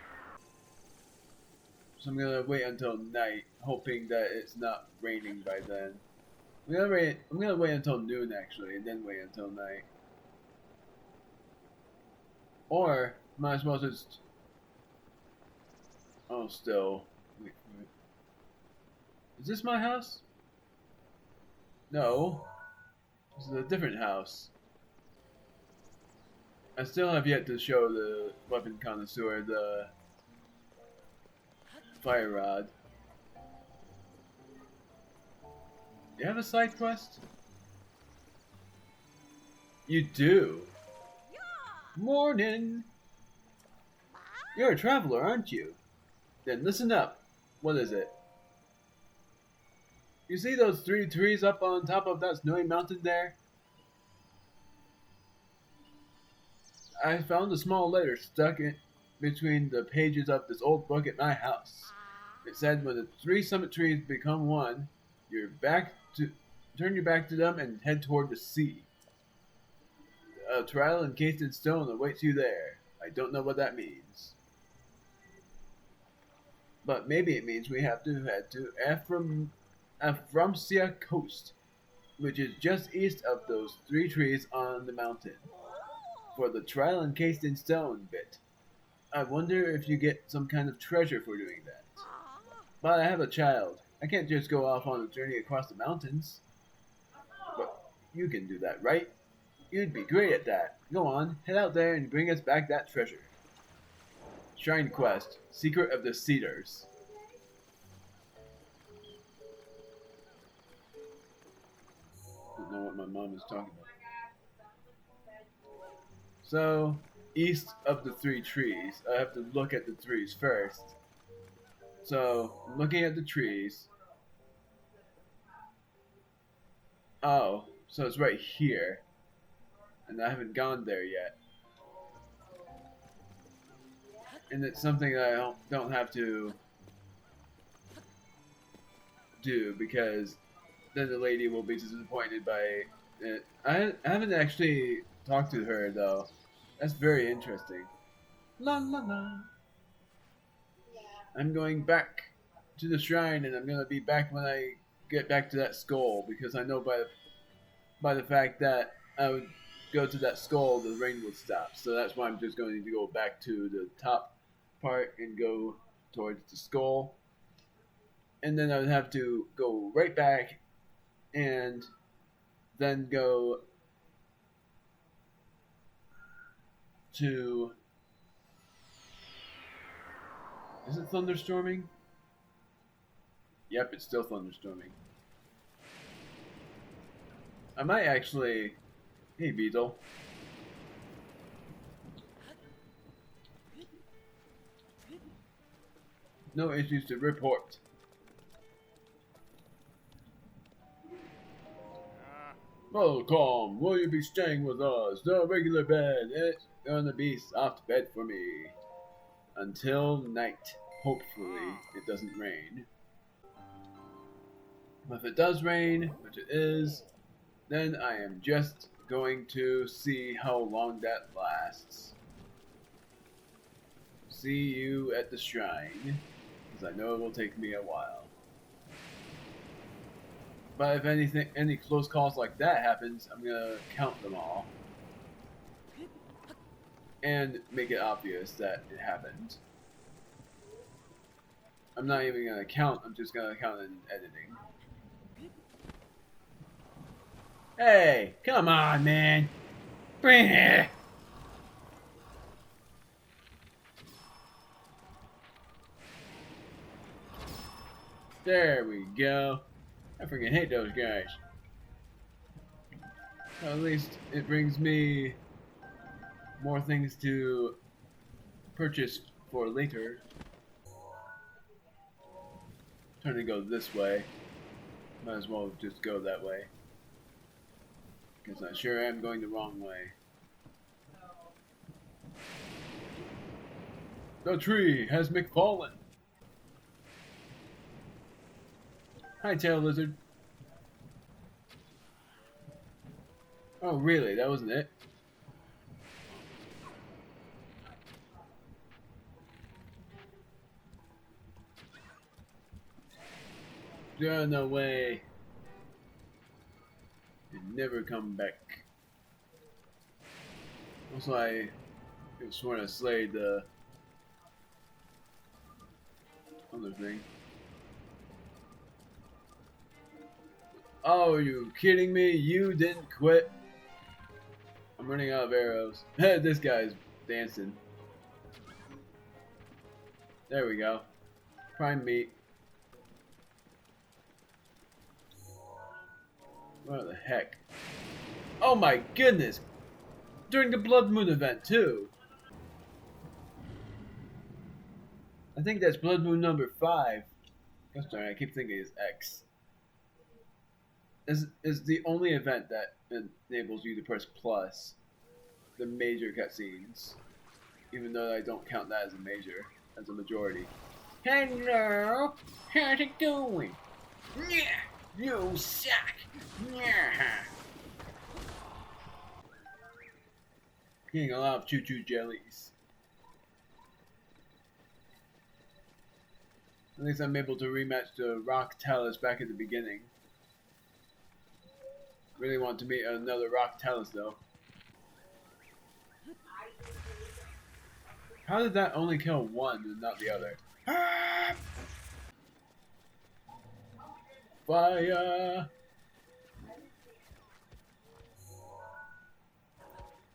S1: So I'm gonna wait until night, hoping that it's not raining by then. I'm gonna wait until noon actually, and then wait until night. Or might as well just. Oh, still. Wait for it. Is this my house? No. This is a different house. I still have yet to show the weapon connoisseur the fire rod. You have a side quest? You do? Morning! You're a traveler, aren't you? Then listen up. What is it? You see those 3 trees up on top of that snowy mountain there? I found a small letter stuck in between the pages of this old book at my house. It said when the 3 summit trees become one, turn your back to them and head toward the sea. A trial encased in stone awaits you there. I don't know what that means. But maybe it means we have to head to Aframsia Coast, which is just east of those 3 trees on the mountain. For the trial encased in stone bit. I wonder if you get some kind of treasure for doing that. But I have a child. I can't just go off on a journey across the mountains. But you can do that, right? You'd be great at that. Go on, head out there and bring us back that treasure. Shrine Quest, Secret of the Cedars. I don't know what my mom is talking about. So, east of the 3 trees, I have to look at the trees first. So, I'm looking at the trees. Oh, so it's right here. And I haven't gone there yet. And it's something that I don't have to do because then the lady will be disappointed by it. I haven't actually talked to her though. That's very interesting. La la la. I'm going back to the shrine and I'm gonna be back when I get back to that skull because I know by the fact that I would go to that skull, the rain would stop. So that's why I'm just going to go back to the top part and go towards the skull. And then I would have to go right back and then go to... Is it thunderstorming? Yep, it's still thunderstorming. I might actually... Hey, Beetle. No issues to report. Welcome. Will you be staying with us? The regular bed. It's gonna be soft bed for me. Until night. hopefully it doesn't rain. But if it does rain, which it is, then I am just going to see how long that lasts. See you at the shrine, because I know it will take me a while. But if any close calls like that happens, I'm gonna count them all. And make it obvious that it happened. I'm not even gonna count, I'm just gonna count in editing. Hey, come on, man. Bring it. There we go. I freaking hate those guys. Well, at least it brings me more things to purchase for later. Trying to go this way. Might as well just go that way. Because I sure am going the wrong way. The tree has McFallen. Hi, tail lizard. Oh, really? That wasn't it? Run away. And never come back. Also, I could have sworn I slayed the other thing. Oh, are you kidding me? You didn't quit? I'm running out of arrows. This guy's dancing. There we go. Prime meat. What the heck? Oh my goodness! During the Blood Moon event too! I think that's Blood Moon number 5. I'm sorry, I keep thinking it's X. Is the only event that enables you to press plus the major cutscenes. Even though I don't count that as a major, as a majority. Hello! How's it going? Yeah! You suck! Yeah! Getting a lot of choo-choo jellies. At least I'm able to rematch the Rock Talus back at the beginning. Really want to meet another Rock Talus though. How did that only kill one and not the other? Ah! Fire!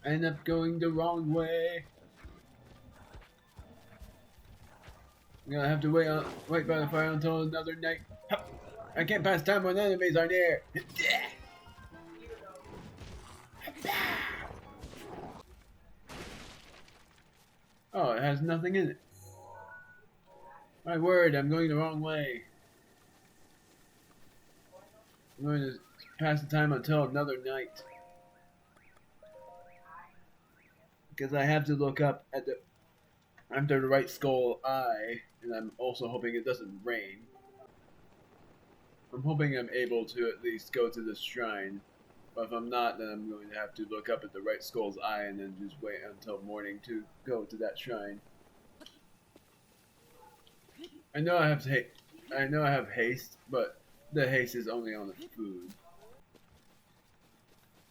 S1: I end up going the wrong way. I'm gonna have to wait by the fire until another night. I can't pass time when enemies are near. Oh, it has nothing in it. My word, I'm going the wrong way. I'm going to pass the time until another night. Because I have to look up at the right skull eye, and I'm also hoping it doesn't rain. I'm hoping I'm able to at least go to this shrine. But if I'm not, then I'm going to have to look up at the right skull's eye and then just wait until morning to go to that shrine. I know I have haste, but the haste is only on the food.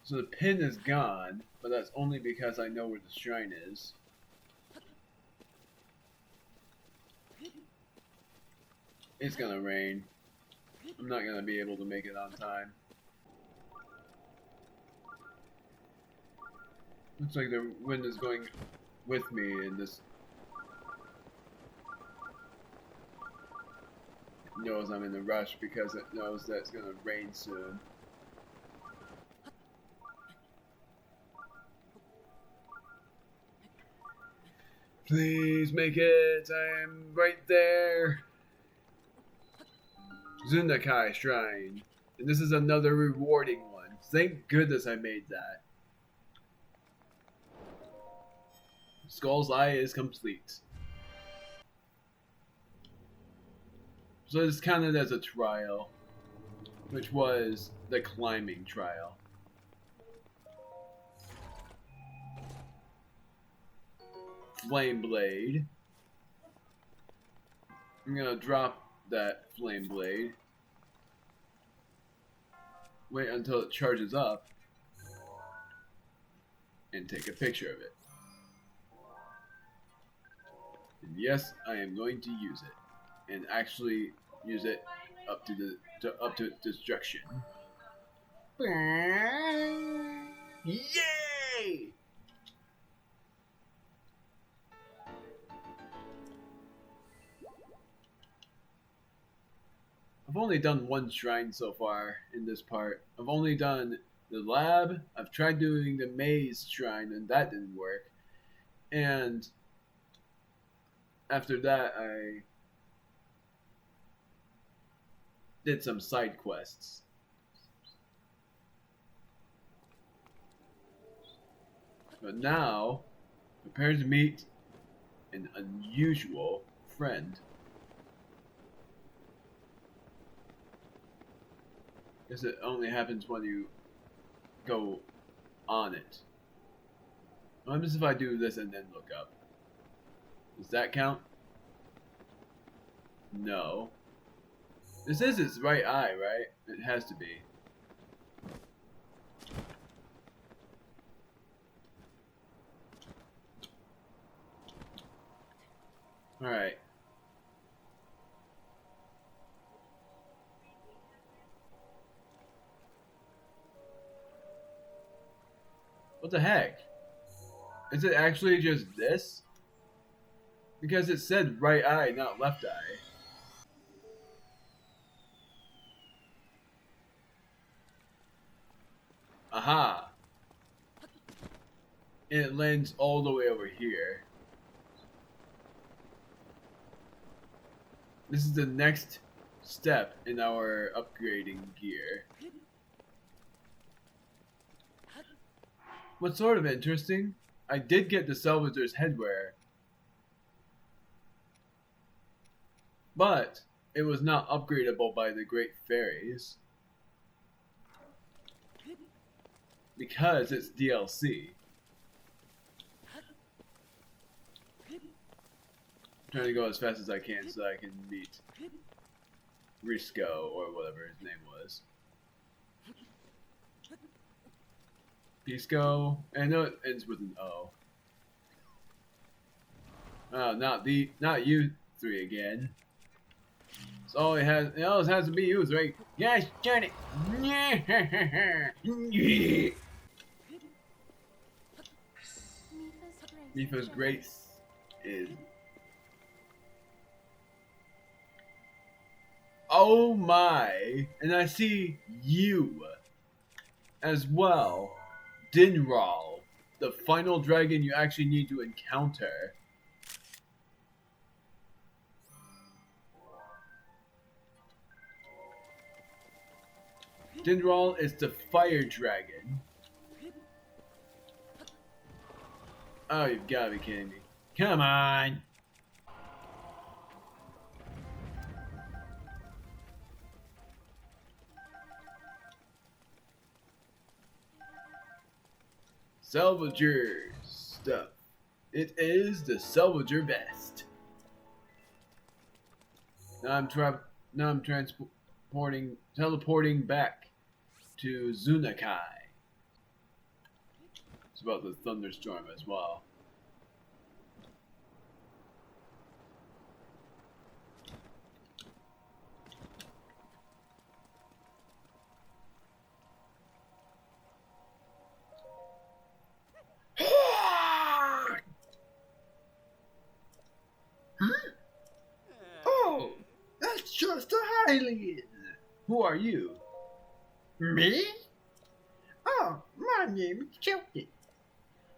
S1: So the pin is gone, but that's only because I know where the shrine is. It's gonna rain. I'm not gonna be able to make it on time. Looks like the wind is going with me in this. It knows I'm in a rush because it knows that it's gonna rain soon. Please make it. I am right there. Zundakai Shrine. And this is another rewarding one. Thank goodness I made that. Skull's Eye is complete. So it's counted as a trial, which was the climbing trial. Flame blade. I'm gonna drop that flame blade. Wait until it charges up. And take a picture of it. And yes, I am going to use it. And actually use it up to its destruction. Yay! I've only done one shrine so far in this part. I've only done the lab. I've tried doing the maze shrine and that didn't work. And after that I did some side quests. But now, prepare to meet an unusual friend. Guess it only happens when you go on it. What happens if I do this and then look up? Does that count? No. This is its right eye, right? It has to be. Alright. What the heck? Is it actually just this? Because it said right eye, not left eye. Aha! And it lands all the way over here. This is the next step in our upgrading gear. What's sort of interesting, I did get the Salvador's headwear, but it was not upgradable by the Great Fairies because it's DLC. Trying to go as fast as I can so I can meet Risco or whatever his name was. Pisco. I know it ends with an O. Oh, not you three again. It's all it has. It always has to be you three. Yes, turn it. Mifa's grace is. Oh my! And I see you as well. Dinral, the final dragon you actually need to encounter. Dinral is the fire dragon. Oh, you've gotta be kidding me. Come on! Salvager stuff. It is the Salvager vest. Now I'm teleporting back to Zunakai. It's about the thunderstorm as well.
S2: Oh, that's just a Hylian.
S1: Who are you?
S2: Me? Oh, my name is Kilton.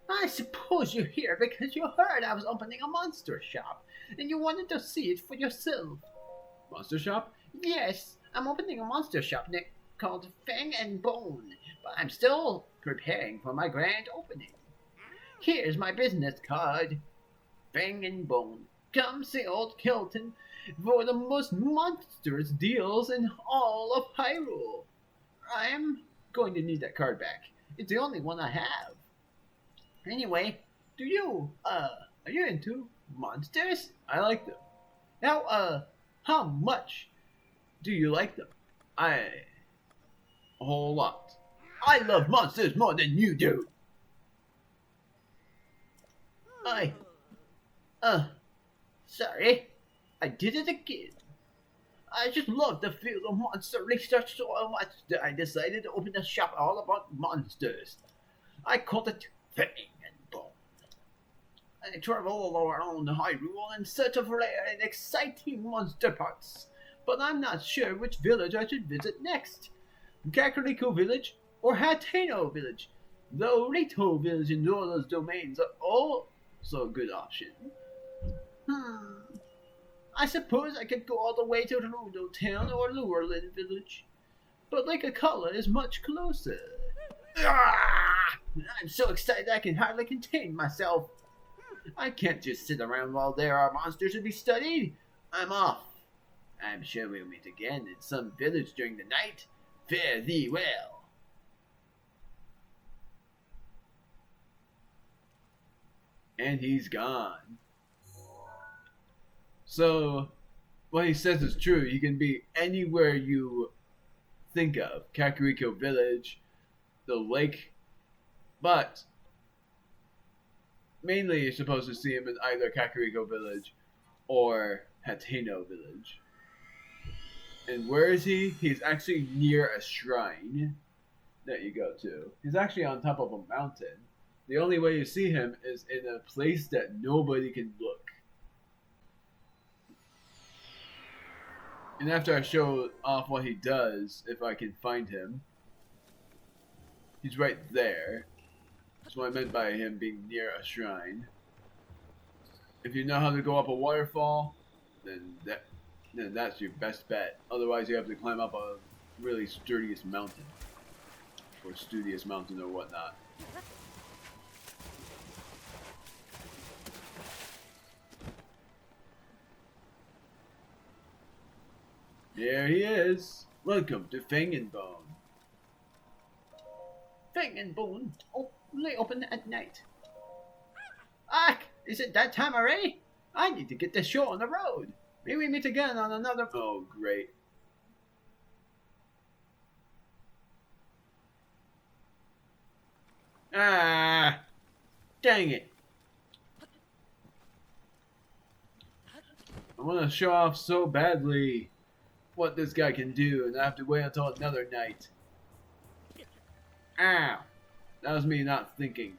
S2: I suppose you're here because you heard I was opening a monster shop, and you wanted to see it for yourself.
S1: Monster shop?
S2: Yes, I'm opening a monster shop called Fang and Bone, but I'm still preparing for my grand opening. Here's my business card. Fang and Bone.
S1: Come see old Kilton for the most monstrous deals in all of Hyrule. I am going to need that card back. It's the only one I have. Anyway, are you into monsters? I like them. Now, how much do you like them? A whole lot. I love monsters more than you do. Sorry. I did it again. I just love the feel of monster research so much that I decided to open a shop all about monsters. I called it Fang and Bone. I travel all around Hyrule in search of rare and exciting monster parts, but I'm not sure which village I should visit next. Kakariko Village or Hateno Village, though Rito Village and Zola's domains are also a good option. I suppose I could go all the way to Rudo Town or Lurelin Village, but Lake Akkala is much closer. I'm so excited I can hardly contain myself. I can't just sit around while there are monsters to be studied. I'm off. I'm sure we'll meet again in some village during the night. Fare thee well. And he's gone. So, what he says is true. You can be anywhere you think of. Kakariko Village, the lake, but mainly you're supposed to see him in either Kakariko Village or Hateno Village. And where is he? He's actually near a shrine that you go to. He's actually on top of a mountain. The only way you see him is in a place that nobody can look. And after I show off what he does, if I can find him, he's right there. That's what I meant by him being near a shrine. If you know how to go up a waterfall, then that's your best bet. Otherwise, you have to climb up a really studious mountain. Or studious mountain or whatnot. There he is. Welcome to Fang and Bone. Fang and Bone only open at night. Is it that time already? I need to get this show on the road. May we meet again on another... Oh, great. Dang it. I want to show off so badly what this guy can do, and I have to wait until another night. Ow! That was me not thinking.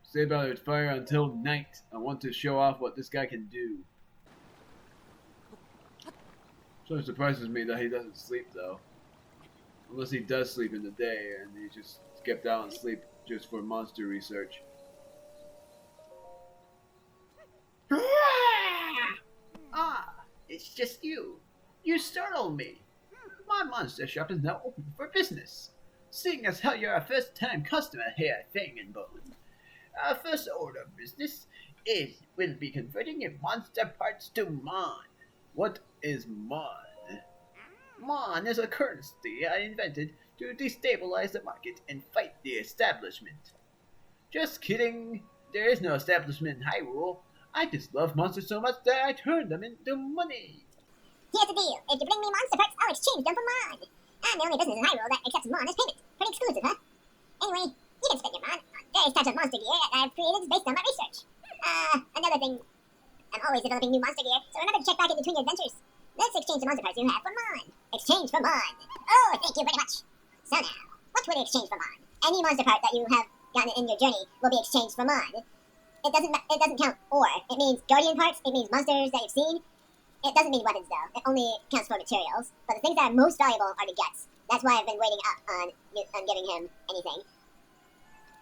S1: Stay by the fire until night. I want to show off what this guy can do. Sort of surprises me that he doesn't sleep though. Unless he does sleep in the day and he just skipped out and sleep just for monster research. It's just you. You startled me. My monster shop is now open for business. Seeing as how you're a first-time customer here at Fang and Bone, our first order of business will be converting your monster parts to Mon. What is Mon? Mon is a currency I invented to destabilize the market and fight the establishment. Just kidding. There is no establishment in Hyrule. I just love monsters so much that I turn them into money.
S4: Here's the deal. If you bring me monster parts, I'll exchange them for Mon. I'm the only business in Hyrule that accepts Mon as payment. Pretty exclusive, huh? Anyway, you can spend your Mon on various types of monster gear that I've created based on my research. Another thing, I'm always developing new monster gear, so remember to check back in between your adventures. Let's exchange the monster parts you have for Mon. Exchange for Mon. Oh, thank you very much. So now, what will you exchange for Mon? Any monster part that you have gotten in your journey will be exchanged for Mon. It doesn't count ore. It means guardian parts. It means monsters that you've seen. It doesn't mean weapons though. It only counts for materials. But the things that are most valuable are the guts. That's why I've been waiting up on giving him anything.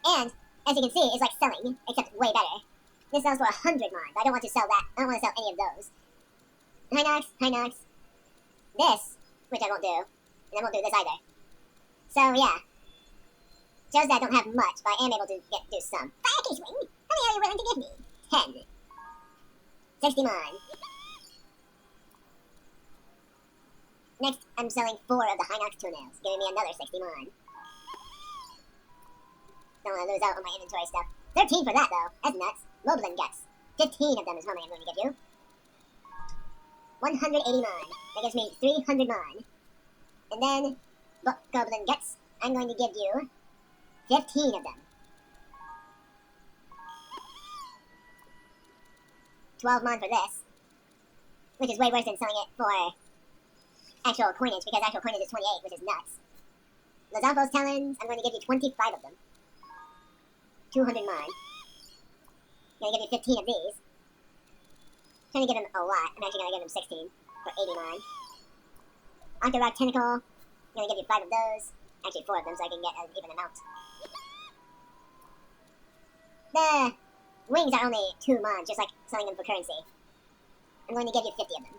S4: And as you can see, it's like selling, except way better. This sells for 100 Mon, but I don't want to sell that. I don't want to sell any of those. Hinox. This, which I won't do, and I won't do this either. So yeah, shows that I don't have much, but I am able to do some. Firekish Wing. How many are you willing to give me? 10. 60 mon. Next, I'm selling 4 of the Hinox toenails, giving me another 60 mon. Don't want to lose out on my inventory stuff. 13 for that, though. That's nuts. Moblin guts. 15 of them is how many I'm going to give you. 180 mon. That gives me 300 mon. And then, Goblin guts, I'm going to give you 15 of them. 12 mon for this. Which is way worse than selling it for actual coinage, because actual coinage is 28, which is nuts. Lozalfo's talons, I'm going to give you 25 of them. 200 mon. I'm going to give you 15 of these. I'm trying to give him a lot. I'm actually going to give him 16 for 80 mon. Octo-Rock Tentacle, I'm going to give you 5 of those. Actually 4 of them so I can get an even amount. The wings are only 2 mon, just like selling them for currency. I'm going to give you 50 of them.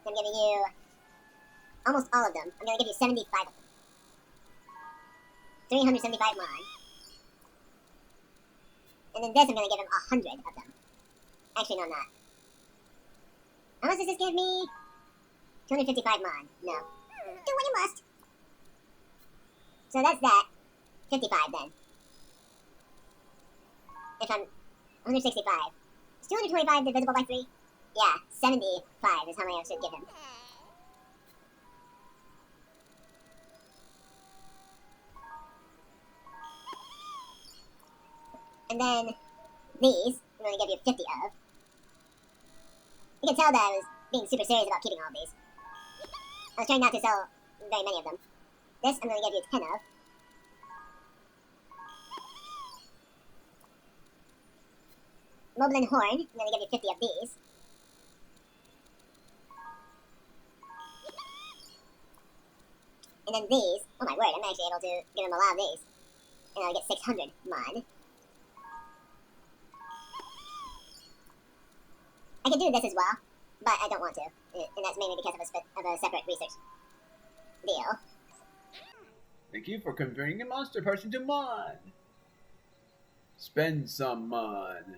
S4: I'm giving you almost all of them. I'm going to give you 75 of them. 375 mon. And then this I'm going to give him 100 of them. Actually, no, I'm not. How much does this give me? 255 mon. No. Do what you must. So that's that. 55 then. If I'm 165. Is 225 divisible by 3? Yeah, 75 is how many I should give him. And then these, I'm going to give you 50 of. You can tell that I was being super serious about keeping all of these. I was trying not to sell very many of them. This, I'm going to give you 10 of. Moblin Horn, I'm going to give you 50 of these. And then these, oh my word, I'm actually able to give him a lot of these. And I'll get 600 mon. I could do this as well, but I don't want to. And that's mainly because of a separate research deal.
S1: Thank you for converting a monster parts into mon. Spend some mon.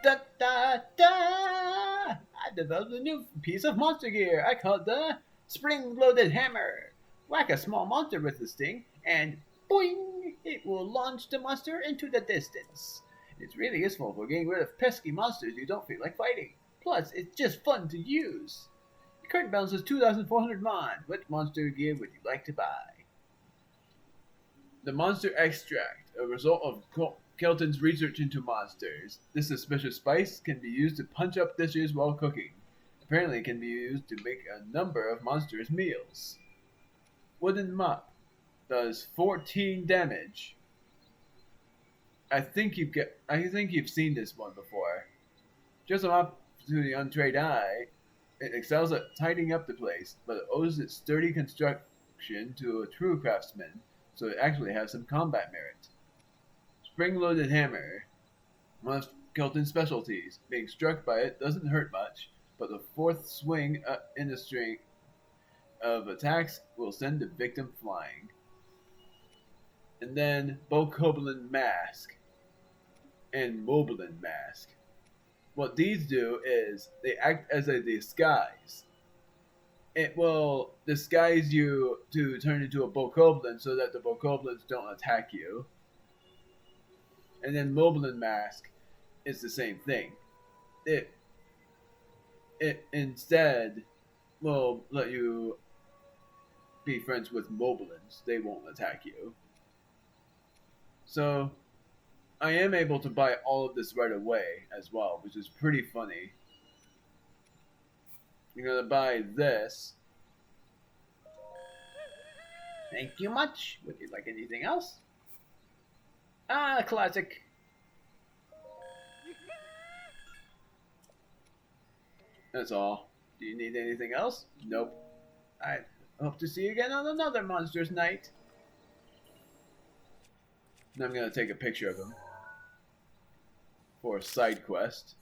S1: Da da da! I developed a new piece of monster gear. I call it the spring-loaded hammer. Whack a small monster with the sting, and boing! It will launch the monster into the distance. It's really useful for getting rid of pesky monsters you don't feel like fighting. Plus, it's just fun to use. The current balance is 2,400 mon. What monster gear would you like to buy? The monster extract, a result of Kilton's research into monsters. This suspicious spice can be used to punch up dishes while cooking. Apparently, it can be used to make a number of monstrous meals. Wooden mop does 14 damage. I think you've seen this one before. Just a mop to the untrained eye, it excels at tidying up the place, but it owes its sturdy construction to a true craftsman, so it actually has some combat merit. Spring-loaded hammer, one of Kilton's specialties. Being struck by it doesn't hurt much, but the fourth swing in the string of attacks will send the victim flying. And then Bokoblin Mask and Moblin Mask. What these do is they act as a disguise. It will disguise you to turn into a Bokoblin so that the Bokoblins don't attack you. And then Moblin Mask is the same thing. It instead will let you be friends with Moblins. They won't attack you. So I am able to buy all of this right away as well, which is pretty funny. I'm gonna buy this. Thank you much. Would you like anything else? Ah, classic. That's all. Do you need anything else? Nope. I hope to see you again on another Monsters Night. And I'm gonna take a picture of him for a side quest.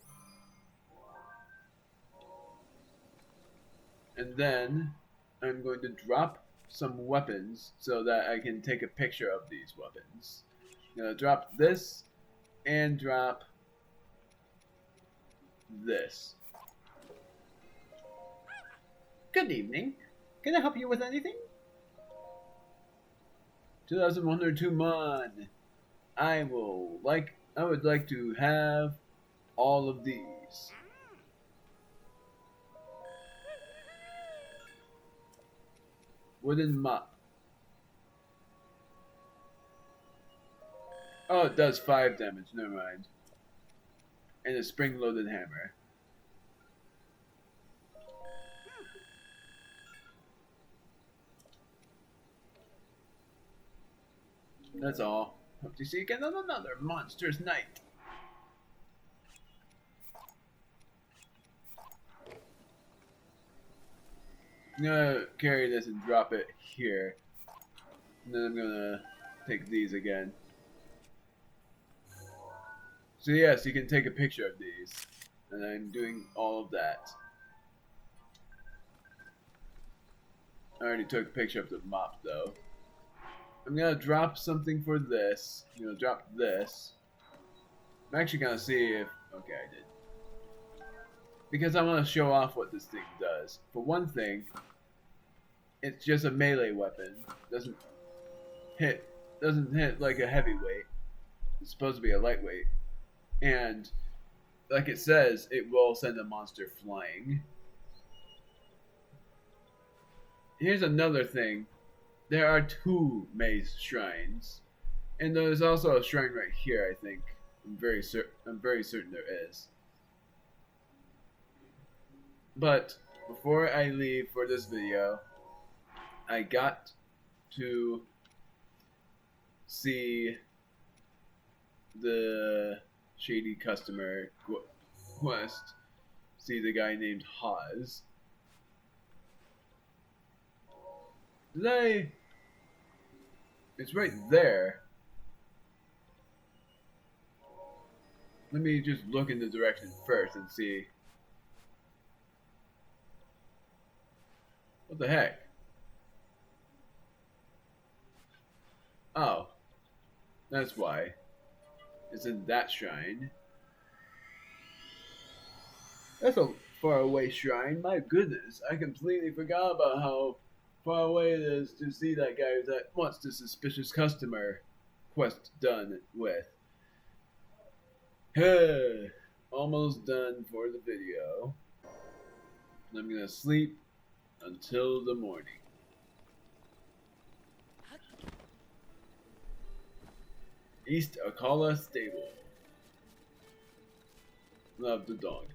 S1: And then I'm going to drop some weapons so that I can take a picture of these weapons. I'm gonna drop this and drop this. Good evening. Can I help you with anything? 2102 Mon. I would like to have all of these. Wooden mop. Oh, it does 5 damage. Never mind. And a spring-loaded hammer. That's all. Hope to see you again on another monster's night. I'm gonna carry this and drop it here. And then I'm gonna take these again. So yes, you can take a picture of these. And I'm doing all of that. I already took a picture of the mop though. I'm gonna drop something for this. I'm gonna drop this. I'm actually gonna see if... Okay, I did. Because I want to show off what this thing does. For one thing, it's just a melee weapon. Doesn't hit like a heavyweight. It's supposed to be a lightweight. And like it says, it will send a monster flying. Here's another thing. There are 2 maze shrines. And there's also a shrine right here, I think. I'm very certain there is. But before I leave for this video, I got to see the shady customer quest. See the guy named Haz. It's right there. Let me just look in the direction first and see. What the heck? Oh. That's why. It's in that shrine. That's a faraway shrine. My goodness. I completely forgot about how far away it is to see that guy that wants the suspicious customer quest done with. Almost done for the video. I'm gonna sleep until the morning. East Akkala Stable. Love the dog.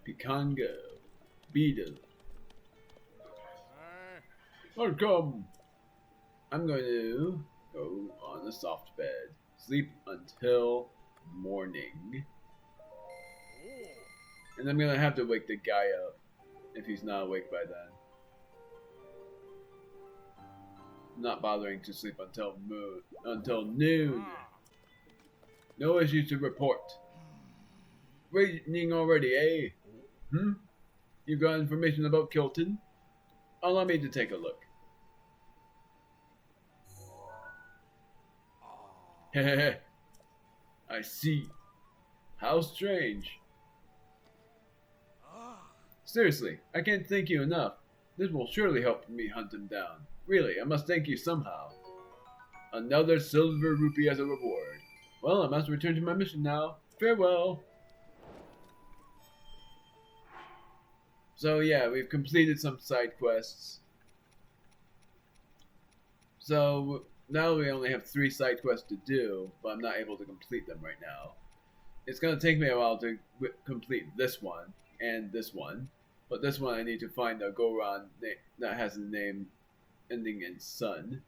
S1: Picango. Beetle. Welcome! I'm going to go on the soft bed. Sleep until morning. And I'm going to have to wake the guy up if he's not awake by then. I'm not bothering to sleep until noon. No issues to report. Waiting already, eh? You've got information about Kilton? Allow me to take a look. Hehehe. I see. How strange. Seriously, I can't thank you enough. This will surely help me hunt him down. Really, I must thank you somehow. Another silver rupee as a reward. Well, I must return to my mission now. Farewell. So yeah, we've completed some side quests. So now we only have 3 side quests to do, but I'm not able to complete them right now. It's going to take me a while to complete this one and this one. But this one I need to find a Goron that has a name ending in Sun.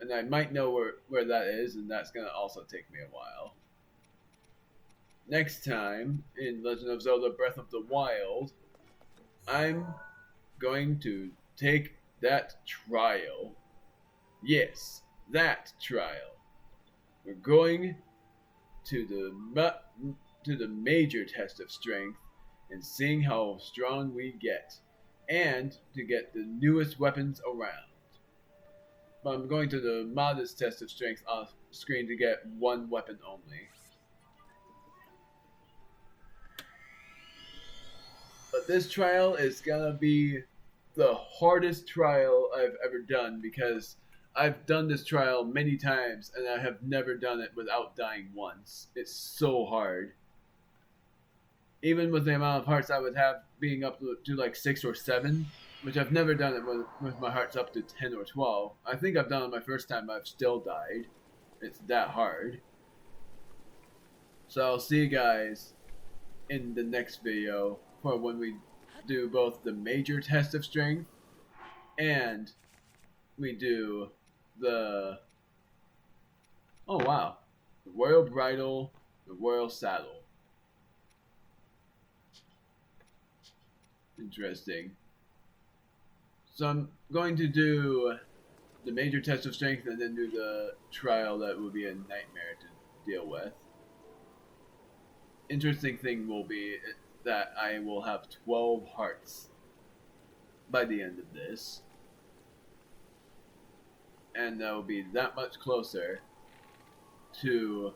S1: And I might know where that is, and that's going to also take me a while. Next time, in Legend of Zelda Breath of the Wild, I'm going to take that trial. Yes, that trial. We're going to the major test of strength and seeing how strong we get. and to get the newest weapons around. But I'm going to the modest test of strength off screen to get one weapon only. But this trial is gonna be the hardest trial I've ever done because I've done this trial many times and I have never done it without dying once. It's so hard. Even with the amount of hearts I would have being up to like 6 or 7, which I've never done it with my hearts up to 10 or 12. I think I've done it my first time, but I've still died. It's that hard. So I'll see you guys in the next video for when we do both the major test of strength and we do the the royal bridle, the royal saddle. Interesting. So I'm going to do the major test of strength and then do the trial that will be a nightmare to deal with. Interesting thing will be that I will have 12 hearts by the end of this. And that will be that much closer to...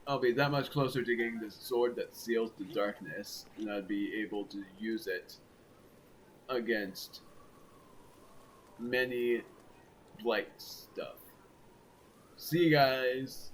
S1: I'll be that much closer to getting the sword that seals the darkness, and I'd be able to use it against many blight stuff. See you guys!